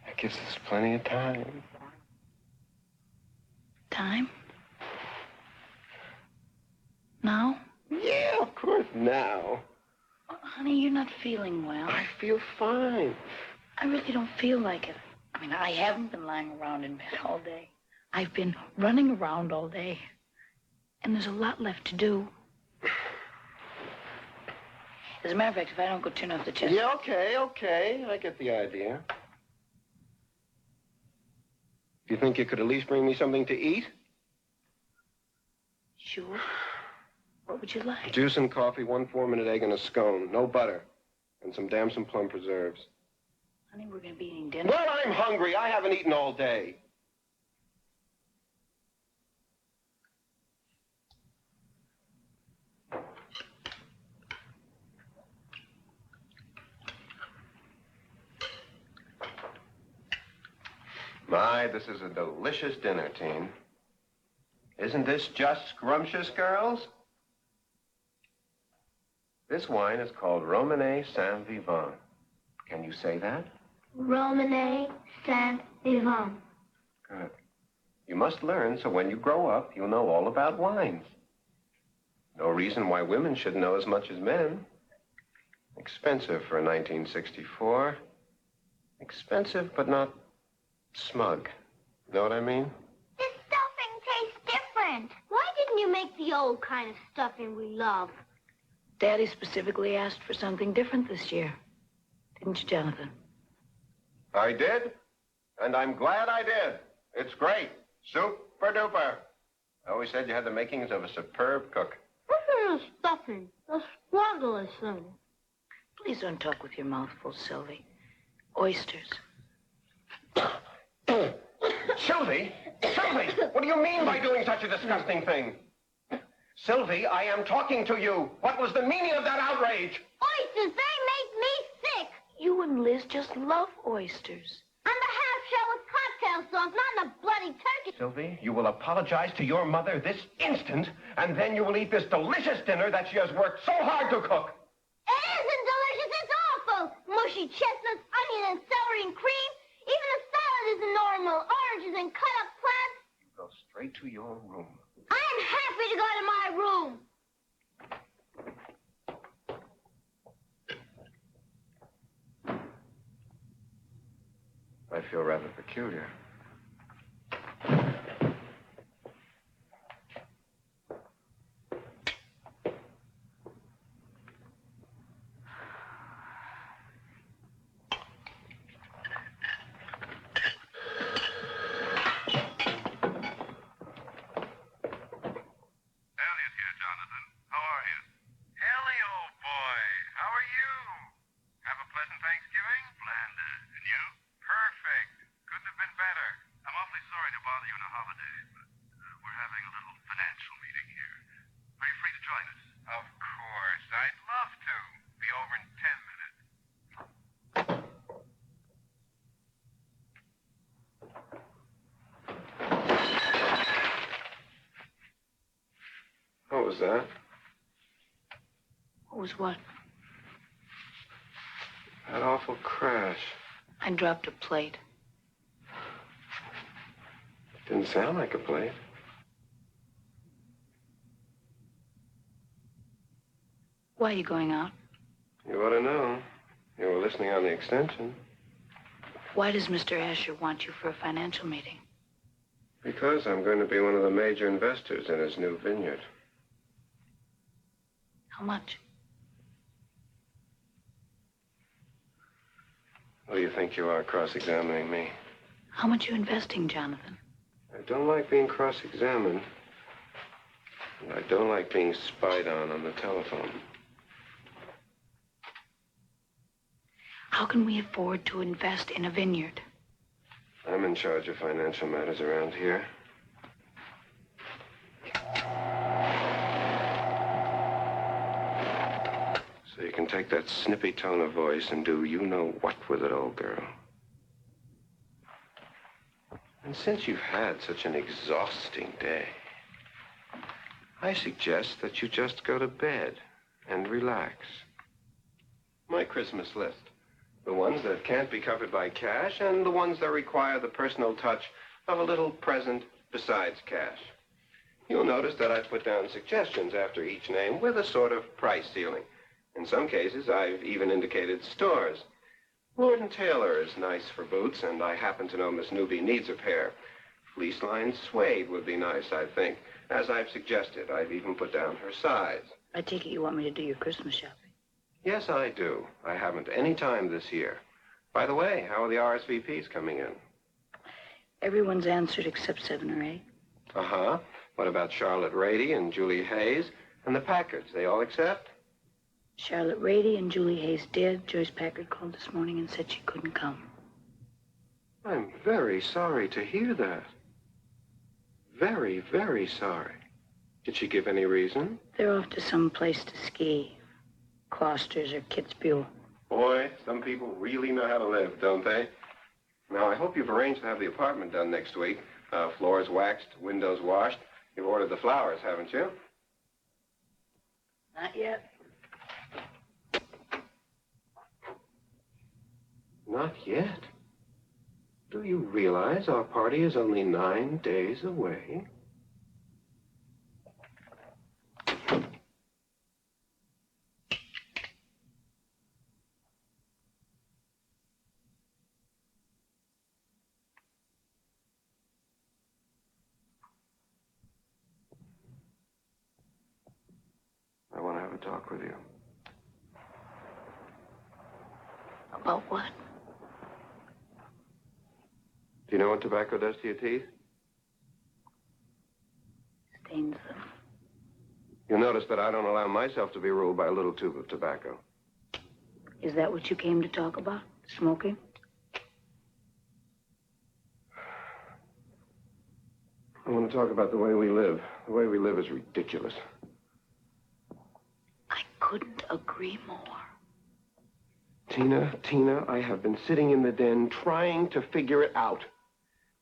That gives us plenty of time. Time? Now? Yeah, of course, now. Honey, you're not feeling well. I feel fine. I really don't feel like it. I mean, I haven't been lying around in bed all day. I've been running around all day. And there's a lot left to do. As a matter of fact, if I don't go turn off the chest... Yeah, okay. I get the idea. You think you could at least bring me something to eat? Sure. What would you like? Juice and coffee, 1 4-minute egg and a scone. No butter. And some damson plum preserves. Honey, we're going to be eating dinner. Well, I'm hungry. I haven't eaten all day. My, this is a delicious dinner, Teen. Isn't this just scrumptious, girls? This wine is called Romanée Saint-Vivant. Can you say that? Romanée Saint-Vivant. Good. You must learn so when you grow up, you'll know all about wines. No reason why women should know as much as men. Expensive for a 1964. Expensive, but not smug. Know what I mean? This stuffing tastes different. Why didn't you make the old kind of stuffing we love? Daddy specifically asked for something different this year. Didn't you, Jonathan? I did, and I'm glad I did. It's great. Super duper. I always said you had the makings of a superb cook. What's in the stuffing? The squandrelly thing. Please don't talk with your mouth full, Sylvie. Oysters. Sylvie? Sylvie! What do you mean by doing such a disgusting thing? Sylvie, I am talking to you. What was the meaning of that outrage? Oysters, they make me sick. You and Liz just love oysters. And the half shell with cocktail sauce, not in a bloody turkey. Sylvie, you will apologize to your mother this instant, and then you will eat this delicious dinner that she has worked so hard to cook. It isn't delicious, it's awful. Mushy chestnuts, onion and celery and cream. Even the salad isn't normal. Oranges and cut up plants. Go straight to your room. I am happy to go to my room. I feel rather peculiar. What was that? What was what? That awful crash. I dropped a plate. Didn't sound like a plate. It Why are you going out? You ought to know. You were listening on the extension. Why does Mr. Asher want you for a financial meeting? Because I'm going to be one of the major investors in his new vineyard. How much? Who do you think you are cross-examining me? How much are you investing, Jonathan? I don't like being cross-examined. And I don't like being spied on the telephone. How can we afford to invest in a vineyard? I'm in charge of financial matters around here. So you can take that snippy tone of voice and do you-know-what with it, old girl. And since you've had such an exhausting day, I suggest that you just go to bed and relax. My Christmas list. The ones that can't be covered by cash and the ones that require the personal touch of a little present besides cash. You'll notice that I've put down suggestions after each name with a sort of price ceiling. In some cases, I've even indicated stores. Lord & Taylor is nice for boots, and I happen to know Miss Newby needs a pair. Fleece-lined suede would be nice, I think. As I've suggested, I've even put down her size. I take it you want me to do your Christmas shopping. Yes, I do. I haven't any time this year. By the way, how are the RSVPs coming in? Everyone's answered except 7 or 8. Uh-huh. What about Charlotte Rady and Julie Hayes and the Packards? They all accept? Charlotte Rady and Julie Hayes did. Joyce Packard called this morning and said she couldn't come. I'm very sorry to hear that. Very, very sorry. Did she give any reason? They're off to some place to ski. Cloisters or Kitzbühel. Boy, some people really know how to live, don't they? Now, I hope you've arranged to have the apartment done next week. Floors waxed, windows washed. You've ordered the flowers, haven't you? Not yet. Not yet. Do you realize our party is only 9 days away? I want to have a talk with you. About what? Do you know what tobacco does to your teeth? Stains them. You'll notice that I don't allow myself to be ruled by a little tube of tobacco. Is that what you came to talk about? Smoking? I want to talk about the way we live. The way we live is ridiculous. I couldn't agree more. Tina, I have been sitting in the den trying to figure it out.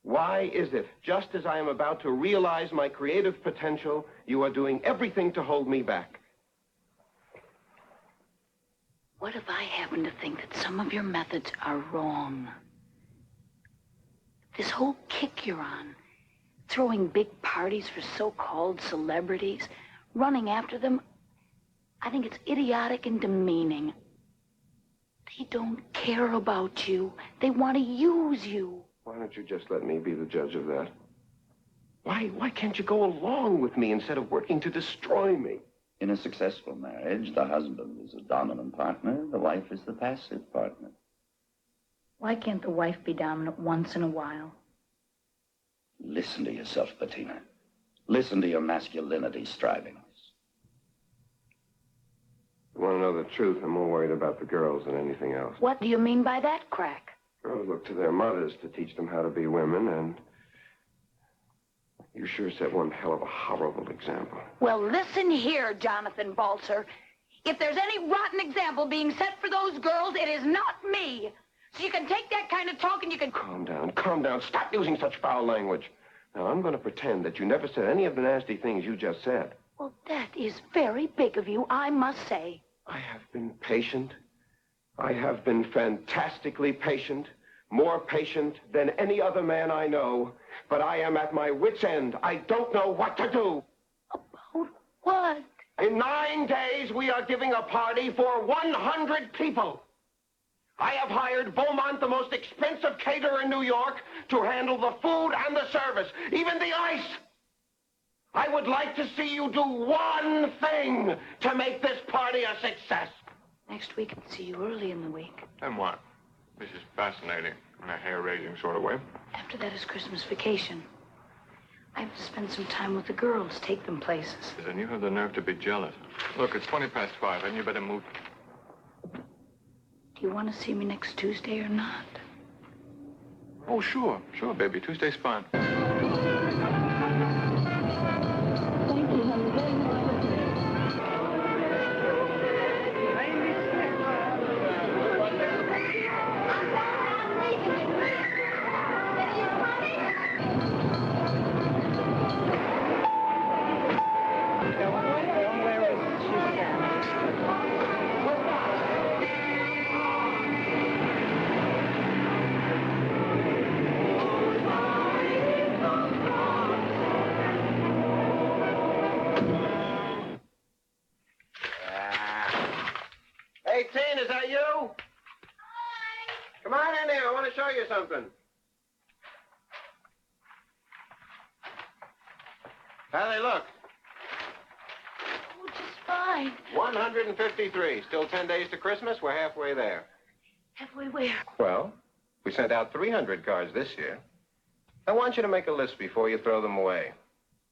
Why is it, just as I am about to realize my creative potential, you are doing everything to hold me back? What if I happen to think that some of your methods are wrong? This whole kick you're on, throwing big parties for so-called celebrities, running after them, I think it's idiotic and demeaning. They don't care about you. They want to use you. Why don't you just let me be the judge of that? Why can't you go along with me instead of working to destroy me? In a successful marriage, the husband is a dominant partner, the wife is the passive partner. Why can't the wife be dominant once in a while? Listen to yourself, Bettina. Listen to your masculinity strivings. You want to know the truth, I'm more worried about the girls than anything else. What do you mean by that, Crack? Girls look to their mothers to teach them how to be women, and you sure set one hell of a horrible example. Well, listen here, Jonathan Balzer. If there's any rotten example being set for those girls, it is not me. So you can take that kind of talk and you can... Calm down. Stop using such foul language. Now, I'm going to pretend that you never said any of the nasty things you just said. Well, that is very big of you, I must say. I have been patient. I have been fantastically patient. More patient than any other man I know. But I am at my wit's end. I don't know what to do. About what? In 9 days, we are giving a party for 100 people. I have hired Beaumont, the most expensive caterer in New York, to handle the food and the service, even the ice. I would like to see you do one thing to make this party a success. Next week, I'll see you early in the week. And what? This is fascinating in a hair-raising sort of way. After that is Christmas vacation. I have to spend some time with the girls, take them places. Then you have the nerve to be jealous. Look, it's 5:20, and you better move. Do you want to see me next Tuesday or not? Oh, sure, baby. Tuesday's fine. Hey, Teen, is that you? Come on in here. I want to show you something. How they look? Oh, just fine. 153. Still 10 days to Christmas. We're halfway there. Halfway where? Well, we sent out 300 cards this year. I want you to make a list before you throw them away.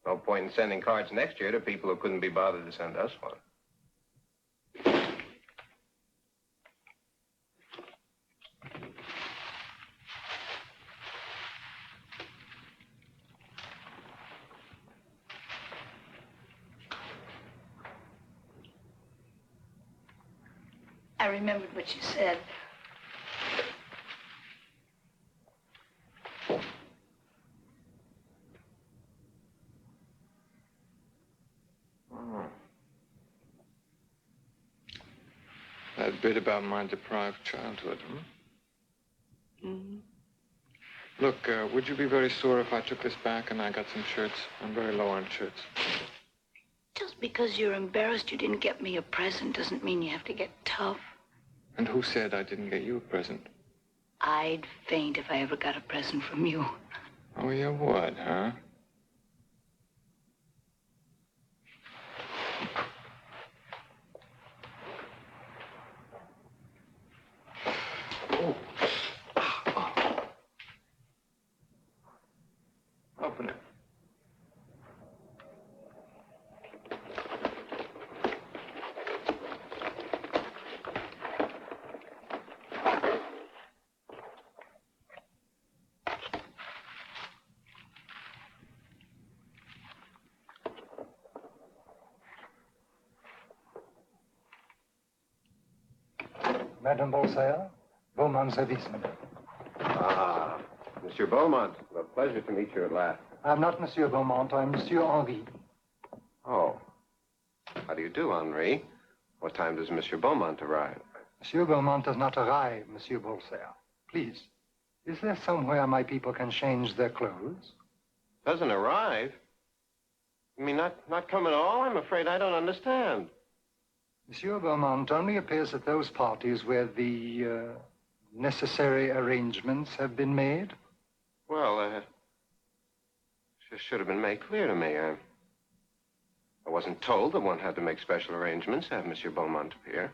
No point in sending cards next year to people who couldn't be bothered to send us one. I remembered what you said. That bit about my deprived childhood, huh? Mm-hmm. Look, would you be very sore if I took this back and I got some shirts? I'm very low on shirts. Just because you're embarrassed you didn't get me a present doesn't mean you have to get tough. And who said I didn't get you a present? I'd faint if I ever got a present from you. Oh, you would, huh? Open it. Madame Bolsaire, Beaumont service, madame. Ah, Monsieur Beaumont. A pleasure to meet you at last. I'm not Monsieur Beaumont, I'm Monsieur Henri. Oh. How do you do, Henri? What time does Monsieur Beaumont arrive? Monsieur Beaumont does not arrive, Monsieur Bolsaire. Please, is there somewhere my people can change their clothes? Doesn't arrive? You mean not come at all? I'm afraid I don't understand. Monsieur Beaumont only appears at those parties where the necessary arrangements have been made. Well, should have been made clear to me. I wasn't told that one had to make special arrangements to have Monsieur Beaumont appear.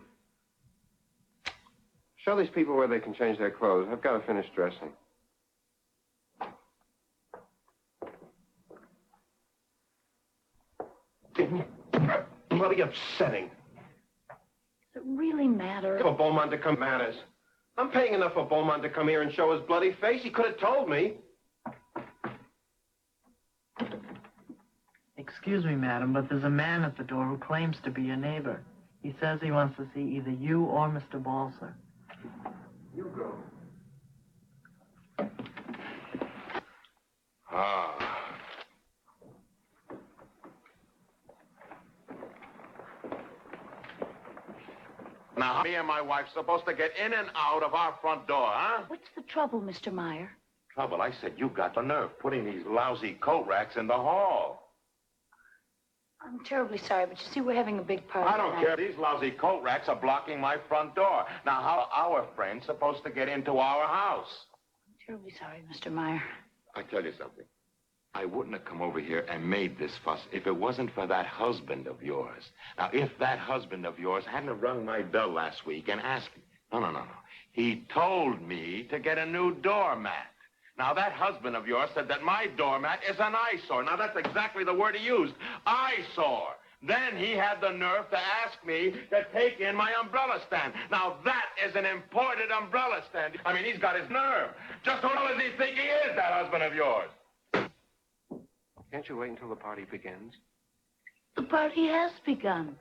Show these people where they can change their clothes. I've got to finish dressing. Bloody upsetting. Does it really matter? For Beaumont to come matters. I'm paying enough for Beaumont to come here and show his bloody face. He could have told me. Excuse me, madam, but there's a man at the door who claims to be your neighbor. He says he wants to see either you or Mr. Balser. You go. Ah. Now, me and my wife's supposed to get in and out of our front door, huh? What's the trouble, Mr. Meyer? Trouble, I said you got the nerve putting these lousy coat racks in the hall. I'm terribly sorry, but you see, we're having a big party I don't tonight. care. These lousy coat racks are blocking my front door. Now, how are our friends supposed to get into our house? I'm terribly sorry, Mr. Meyer. I tell you something. I wouldn't have come over here and made this fuss if it wasn't for that husband of yours. Now, if that husband of yours hadn't have rung my bell last week and asked me... No. He told me to get a new doormat. Now, that husband of yours said that my doormat is an eyesore. Now, that's exactly the word he used, eyesore. Then he had the nerve to ask me to take in my umbrella stand. Now, that is an imported umbrella stand. I mean, he's got his nerve. Just who does he think he is, that husband of yours? Can't you wait until the party begins? The party has begun.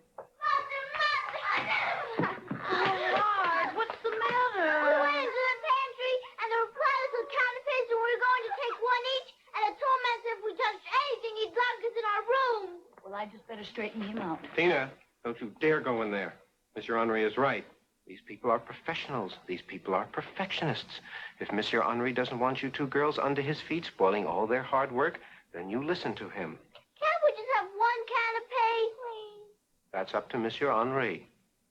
Lord, what's the matter? We went into the pantry, and there were platters of canapes, and we were going to take one each, and the toll man said if we touched anything, he'd lock us in our room. Well, I just better straighten him out. Tina, don't you dare go in there. Monsieur Henri is right. These people are professionals. These people are perfectionists. If Monsieur Henri doesn't want you two girls under his feet, spoiling all their hard work, then you listen to him. Can't we just have one canapé, please? That's up to Monsieur Henri.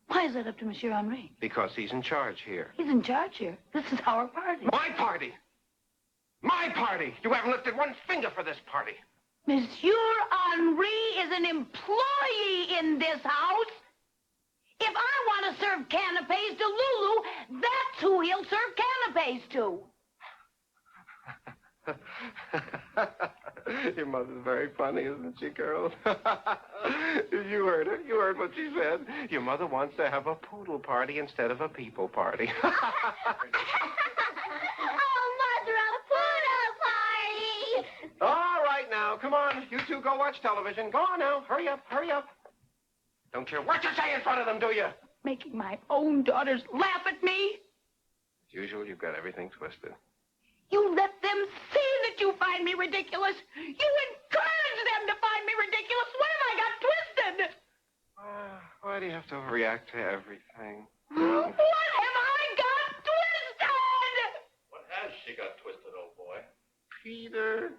Why is that up to Monsieur Henri? Because he's in charge here. He's in charge here. This is our party. My party! My party! You haven't lifted one finger for this party. Monsieur Henri is an employee in this house. If I want to serve canapes to Lulu, that's who he'll serve canapes to. Your mother's very funny, isn't she, girls? You heard her. You heard what she said. Your mother wants to have a poodle party instead of a people party. Oh, Mother, a poodle party! All right, now, come on. You two go watch television. Go on now. Hurry up, hurry up. Don't care what you say in front of them, do you? Making my own daughters laugh at me? As usual, you've got everything twisted. You let them see that you find me ridiculous. You encourage them to find me ridiculous. What have I got twisted? Why do you have to react to everything? What have I got twisted? What has she got twisted, old boy? Peter,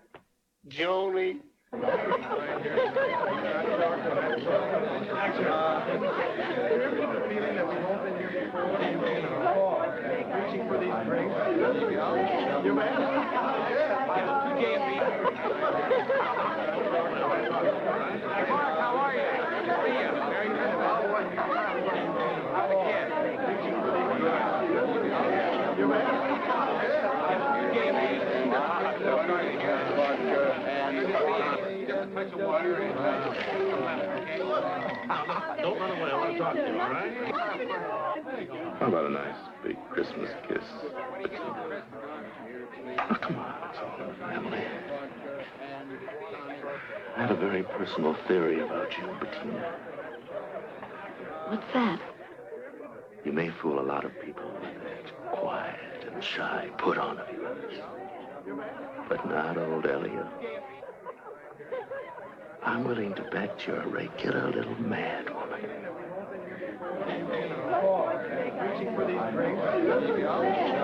Joni. Reaching for these drinks. You man? Mark, how are you? Good to see you. Merry Christmas. How's the kid? Reaching for these drinks. You man? You gave me just a touch of water and some lemon, okay? Don't run away. I want to talk to you, all right? How about a nice big Christmas kiss? Oh, come on, it's all family. I have a very personal theory about you, Bettina. What's that? You may fool a lot of people with that quiet and shy put-on of yours, but not old Elliot. I'm willing to bet you're a regular little mad woman. Reaching for these drinks.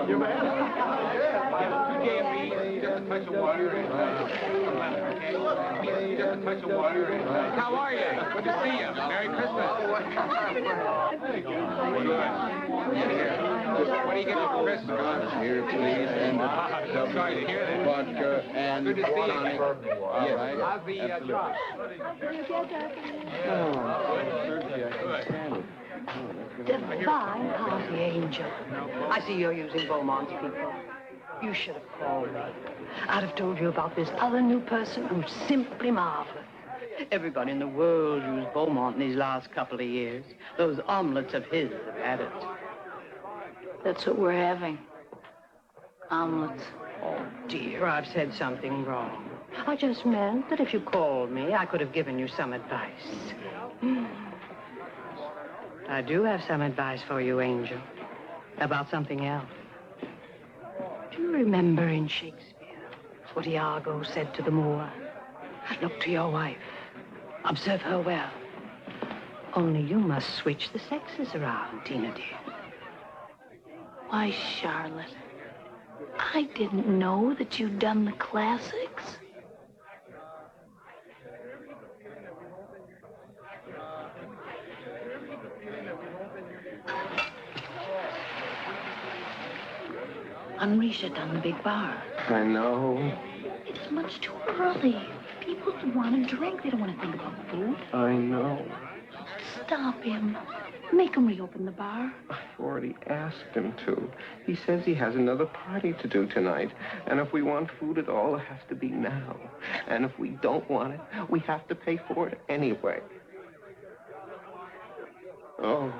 You man? You gave me just a touch of water and some lemon, okay? Just a touch of water and... How are you? Good to see you. Merry Christmas. What do you get for Christmas? Here, please, and sorry to hear that. Vodka and good to see you. Yes, how's the job? Divine Harvey Angel. I see you're using Beaumont's people. You should have called me. I'd have told you about this other new person who's simply marvelous. Everybody in the world used Beaumont in these last couple of years. Those omelets of his have had it. That's what we're having. Omelets. Oh, dear, I've said something wrong. I just meant that if you called me, I could have given you some advice. I do have some advice for you, Angel, about something else. Do you remember in Shakespeare what Iago said to the Moor? Look to your wife. Observe her well. Only you must switch the sexes around, Tina, dear. Why, Charlotte, I didn't know that you'd done the classics. Henri shut down the big bar. I know. It's much too early. People want to drink. They don't want to think about food. I know. Stop him. Make him reopen the bar. I've already asked him to. He says he has another party to do tonight. And if we want food at all, it has to be now. And if we don't want it, we have to pay for it anyway. Oh.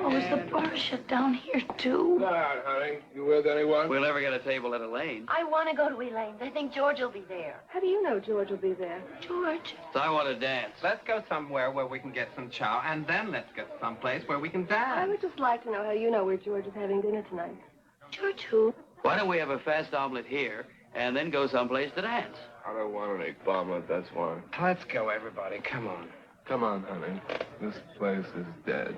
Oh, is the bar shut down here, too? Not out, honey. You with anyone? We'll never get a table at Elaine's. I want to go to Elaine's. I think George will be there. How do you know George will be there? George. So I want to dance. Let's go somewhere where we can get some chow, and then let's get someplace where we can dance. I would just like to know how you know where George is having dinner tonight. George who? Why don't we have a fast omelet here and then go someplace to dance? I don't want any omelet, that's why. Let's go, everybody. Come on. Come on, honey. This place is dead.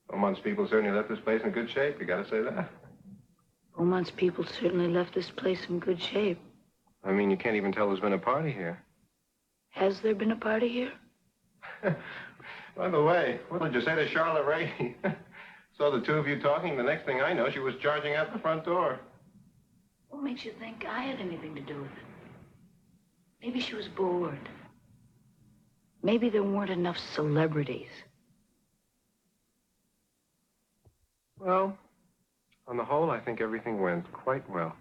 Beaumont's people certainly left this place in good shape. You gotta say that. Beaumont's people certainly left this place in good shape. I mean, you can't even tell there's been a party here. Has there been a party here? By the way, what did you say to Charlotte Ray? Saw the two of you talking. The next thing I know, she was charging out the front door. What makes you think I had anything to do with it? Maybe she was bored. Maybe there weren't enough celebrities. Well, on the whole, I think everything went quite well.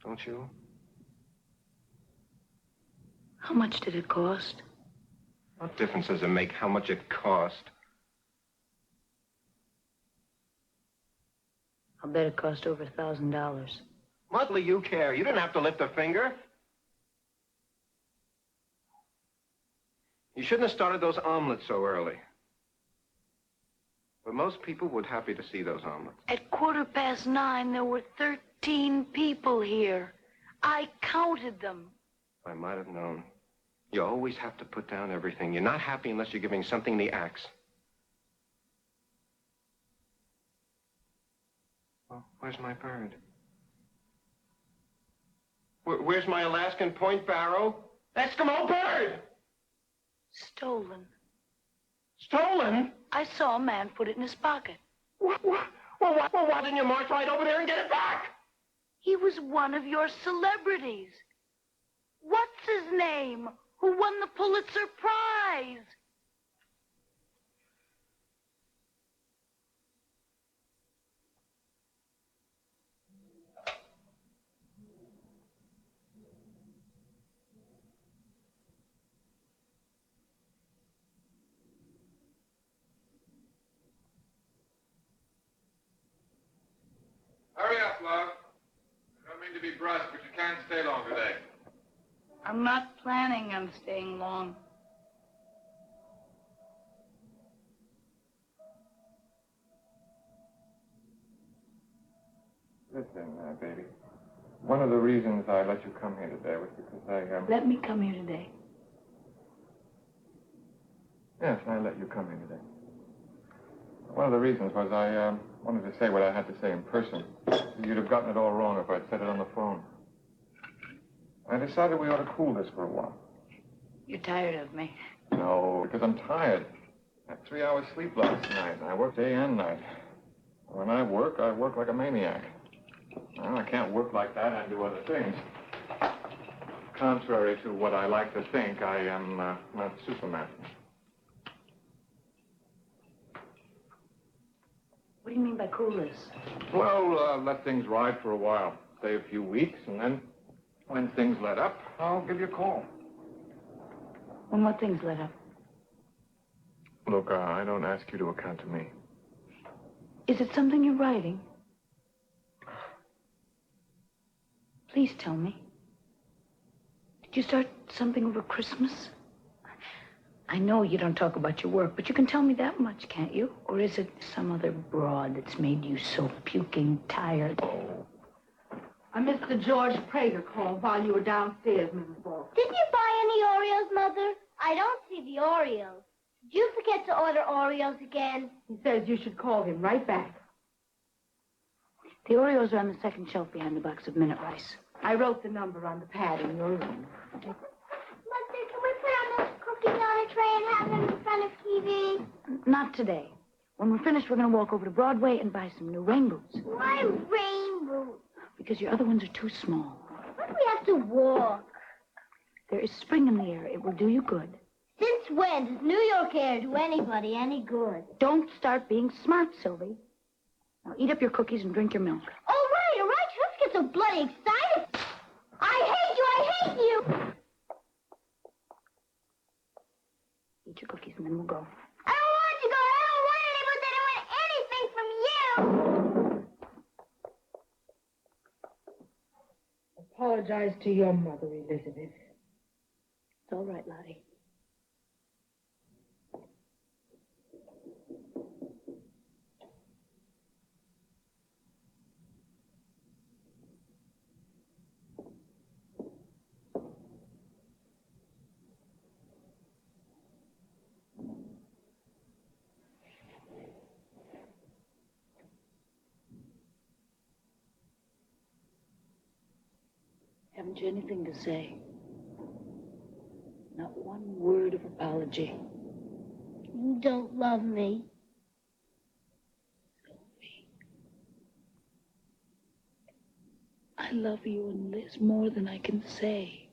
Don't you? How much did it cost? What difference does it make how much it cost? I'll bet it cost over $1,000. What do you care? You didn't have to lift a finger. You shouldn't have started those omelets so early. But most people would happy to see those omelets. At 9:15, there were 13 people here. I counted them. I might have known. You always have to put down everything. You're not happy unless you're giving something the axe. Well, where's my bird? Where's my Alaskan point barrow? Eskimo bird! Stolen. Stolen? I saw a man put it in his pocket. Well, why didn't you march right over there and get it back? He was one of your celebrities. What's his name? Who won the Pulitzer Prize? Hurry up, love. I don't mean to be brusque, but you can't stay long today. I'm not planning on staying long. Listen, baby. One of the reasons I let you come here today was because Let me come here today. Yes, I let you come here today. One of the reasons was I wanted to say what I had to say in person. You'd have gotten it all wrong if I'd said it on the phone. I decided we ought to cool this for a while. You're tired of me. No, because I'm tired. I had 3 hours sleep last night, and I worked day and night. When I work like a maniac. Well, I can't work like that and do other things. contrary to what I like to think, I am not Superman. What do you mean by coolness? Well, let things ride for a while. Say a few weeks, and then when things let up, I'll give you a call. When what things let up? Look, I don't ask you to account to me. Is it something you're writing? Please tell me. Did you start something over Christmas? I know you don't talk about your work, but you can tell me that much, can't you? Or is it some other broad that's made you so puking tired? Mr. George Prager called while you were downstairs, Mrs. Ball. Did you buy any Oreos, Mother? I don't see the Oreos. Did you forget to order Oreos again? He says you should call him right back. The Oreos are on the second shelf behind the box of minute rice. I wrote the number on the pad in your room. Mother, can we put our milk cookies on a tray and have them in front of TV? Not today. When we're finished, we're going to walk over to Broadway and buy some new rain boots. Why rain boots? Because your other ones are too small. Why do we have to walk? There is spring in the air. It will do you good. Since when does New York air do anybody any good? Don't start being smart, Sylvie. Now eat up your cookies and drink your milk. All right. Let's get so bloody excited. I hate you. Eat your cookies and then we'll go. I don't want to go. I don't want anything from you. Apologize to your mother, Elizabeth. It's all right, Lottie. Haven't you anything to say? Not one word of apology. You don't love me. I love you, and there's more than I can say.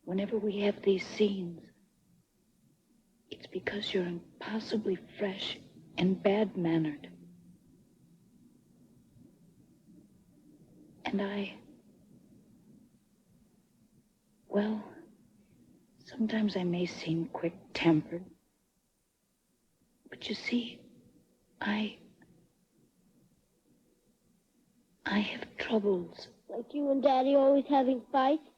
Whenever we have these scenes, it's because you're impossibly fresh and bad-mannered. And well, sometimes I may seem quick-tempered. But you see, I have troubles. Like you and Daddy always having fights?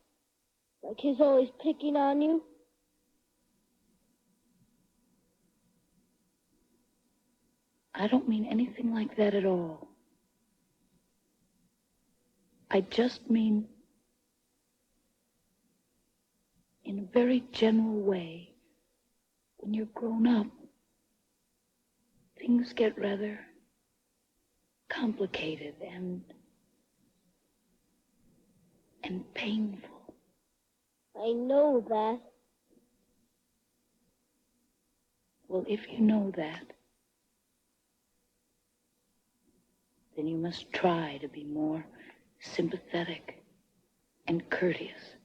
Like he's always picking on you? I don't mean anything like that at all. I just mean, in a very general way, when you're grown up, things get rather complicated and painful. I know that. Well, if you know that, then you must try to be more sympathetic and courteous.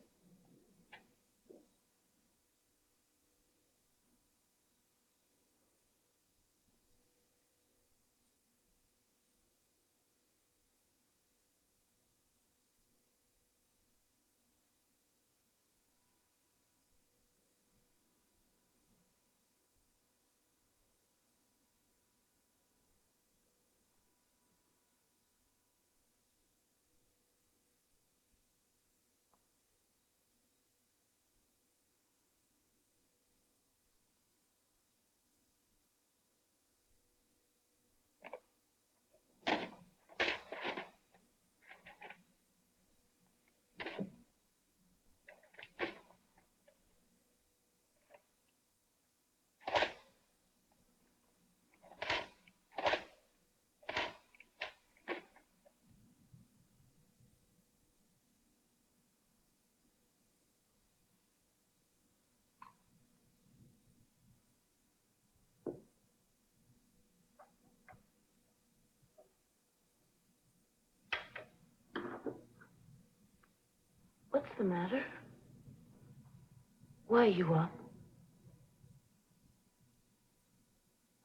the matter? Why are you up?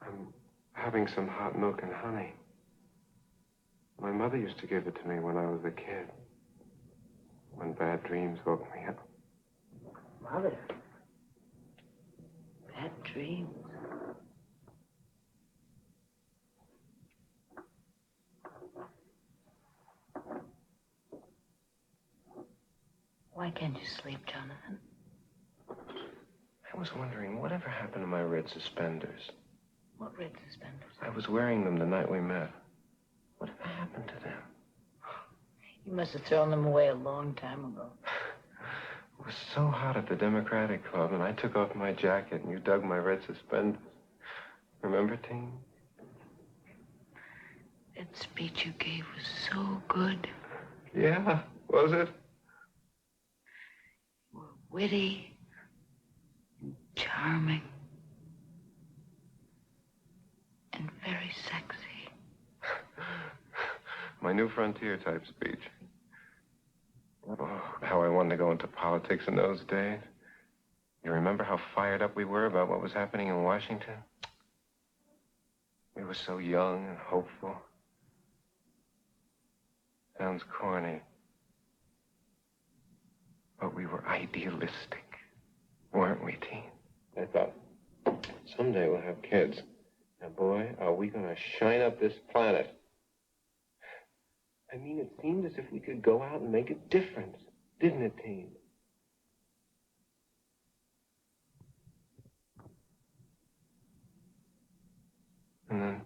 I'm having some hot milk and honey. My mother used to give it to me when I was a kid. When bad dreams woke me up. Mother. Bad dreams. Why can't you sleep, Jonathan? I was wondering, whatever happened to my red suspenders? What red suspenders? I was wearing them the night we met. Whatever happened to them? You must have thrown them away a long time ago. It was so hot at the Democratic Club, and I took off my jacket, and you dug my red suspenders. Remember, Teen? That speech you gave was so good. Yeah, was it? You were witty and charming and very sexy. My new frontier type speech. Oh, how I wanted to go into politics in those days. You remember how fired up we were about what was happening in Washington? We were so young and hopeful. Sounds corny. But we were idealistic, weren't we, Teen? I thought, someday we'll have kids. Now, boy, are we going to shine up this planet. I mean, it seemed as if we could go out and make a difference, didn't it, Teen? And then,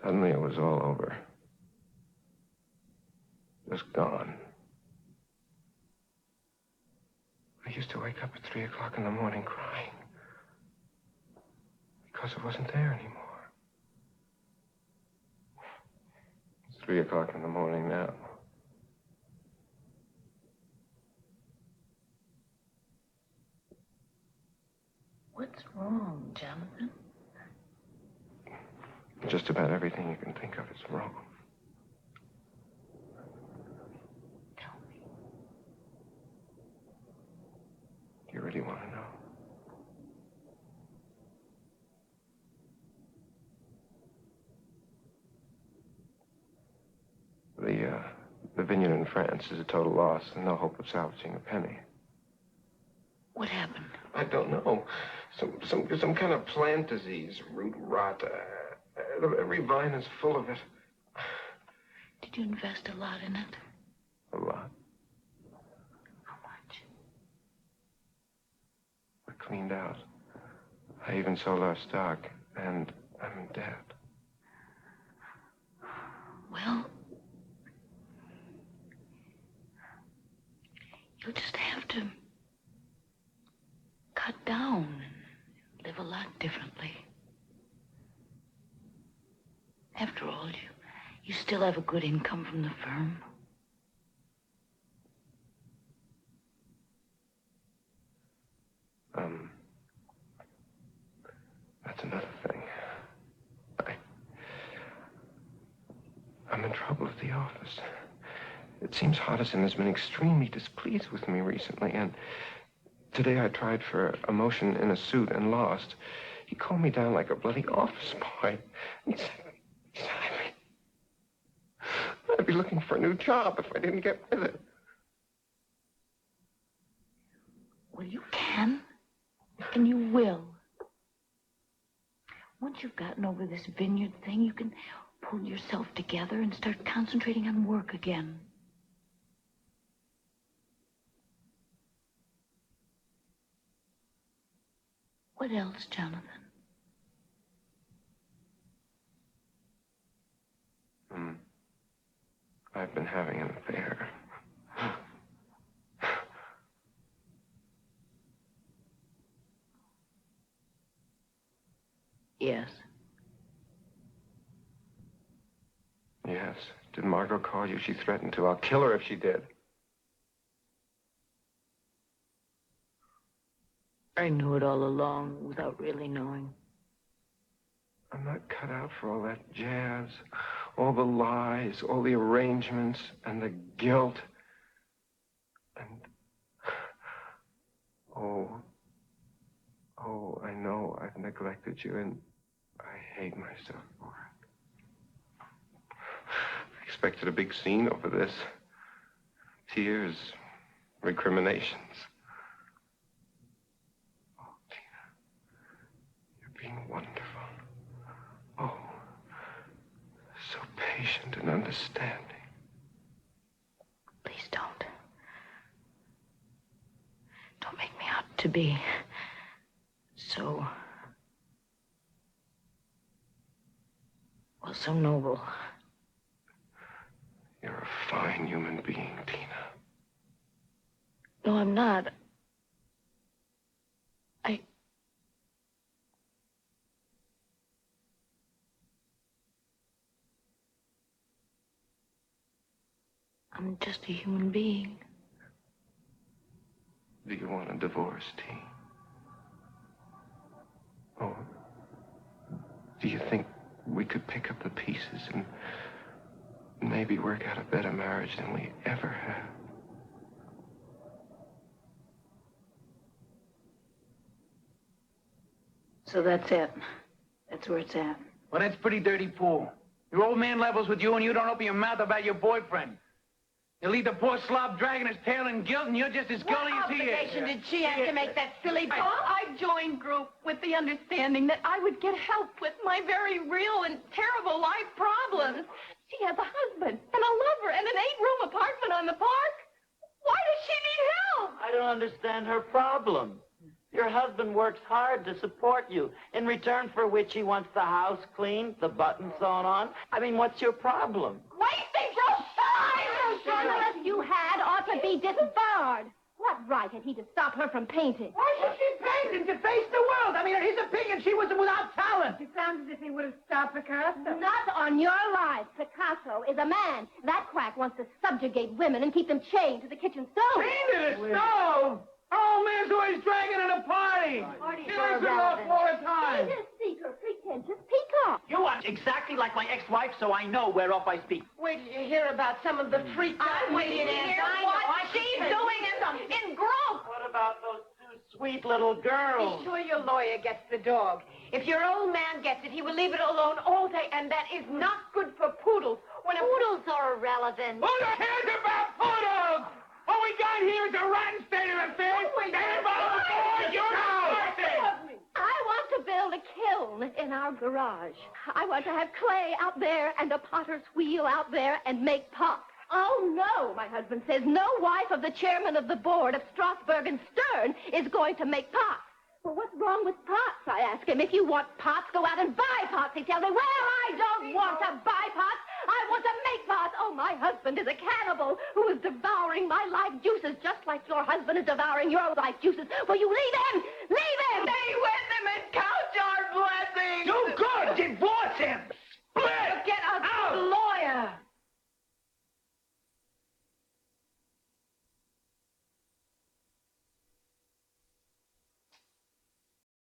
suddenly it was all over. Just gone. I used to wake up at 3 o'clock in the morning crying because it wasn't there anymore. It's 3 o'clock in the morning now. What's wrong, Jonathan? Just about everything you can think of is wrong. Tell me. Do you really want to know? The vineyard in France is a total loss and no hope of salvaging a penny. What happened? I don't know. Some kind of plant disease, root rot. Every vine is full of it. Did you invest a lot in it? A lot. How much? We're cleaned out. I even sold our stock, and I'm in debt. Well, you'll just have to cut down and live a lot differently. After all, you still have a good income from the firm. That's another thing. I'm in trouble at the office. It seems Hodgson has been extremely displeased with me recently, and today I tried for a motion in a suit and lost. He called me down like a bloody office boy. He said, I'd be looking for a new job if I didn't get with it. Well, you can, and you will. Once you've gotten over this vineyard thing, you can pull yourself together and start concentrating on work again. What else, Jonathan? I've been having an affair. Yes. Yes. Did Margot call you? She threatened to. I'll kill her if she did. I knew it all along without really knowing. I'm not cut out for all that jazz. all the lies, all the arrangements, and the guilt. And, I know I've neglected you, and I hate myself for it. I expected a big scene over this. Tears, recriminations. Oh, Tina, you're being wonderful. Oh, so patient and understanding. Please don't. Don't make me out to be so... well, so noble. You're a fine human being, Tina. No, I'm not. I'm just a human being. Do you want a divorce, T? Oh, do you think we could pick up the pieces and maybe work out a better marriage than we ever have? So that's it. That's where it's at. Well, that's pretty dirty pool. Your old man levels with you, and you don't open your mouth about your boyfriend. You leave the poor slob dragging his tail in guilt, and you're just as gully as he is. What obligation did she have to make that silly point? I joined group with the understanding that I would get help with my very real and terrible life problems. She has a husband and a lover and an 8-room apartment on the park. Why does she need help? I don't understand her problem. Your husband works hard to support you, in return for which he wants the house cleaned, the buttons sewn on. I mean, what's your problem? Wasting your time! The journalist you had ought to be disbarred. What right had he to stop her from painting? Why should she paint and deface the world? I mean, in his opinion, she was without talent. It sounds as if he would have stopped Picasso. Not on your life. Picasso is a man. That quack wants to subjugate women and keep them chained to the kitchen stove. Chained to the stove? Oh, man's always dragging at a party. He likes it off all the time. He's a seeker, pretentious peacock. You are exactly like my ex-wife, so I know whereof I speak. Wait till you hear about some of the freaks. I'm waiting to hear what she's doing in group. What about those two sweet little girls? Be sure your lawyer gets the dog. If your old man gets it, he will leave it alone all day, and that is not good for poodles. Poodles are irrelevant. Who cares about poodles? What we got here is a rotten state of affairs. I want to build a kiln in our garage. I want to have clay out there and a potter's wheel out there and make pots. Oh, no, my husband says, no wife of the chairman of the board of Strasberg and Stern is going to make pots. Well, what's wrong with pots, I ask him. If you want pots, go out and buy pots. He tells me, well, I don't want to buy pots. I want to make pots. Oh, my husband is a cannibal who is devouring my life juices just like your husband is devouring your life juices. Will you leave him? Leave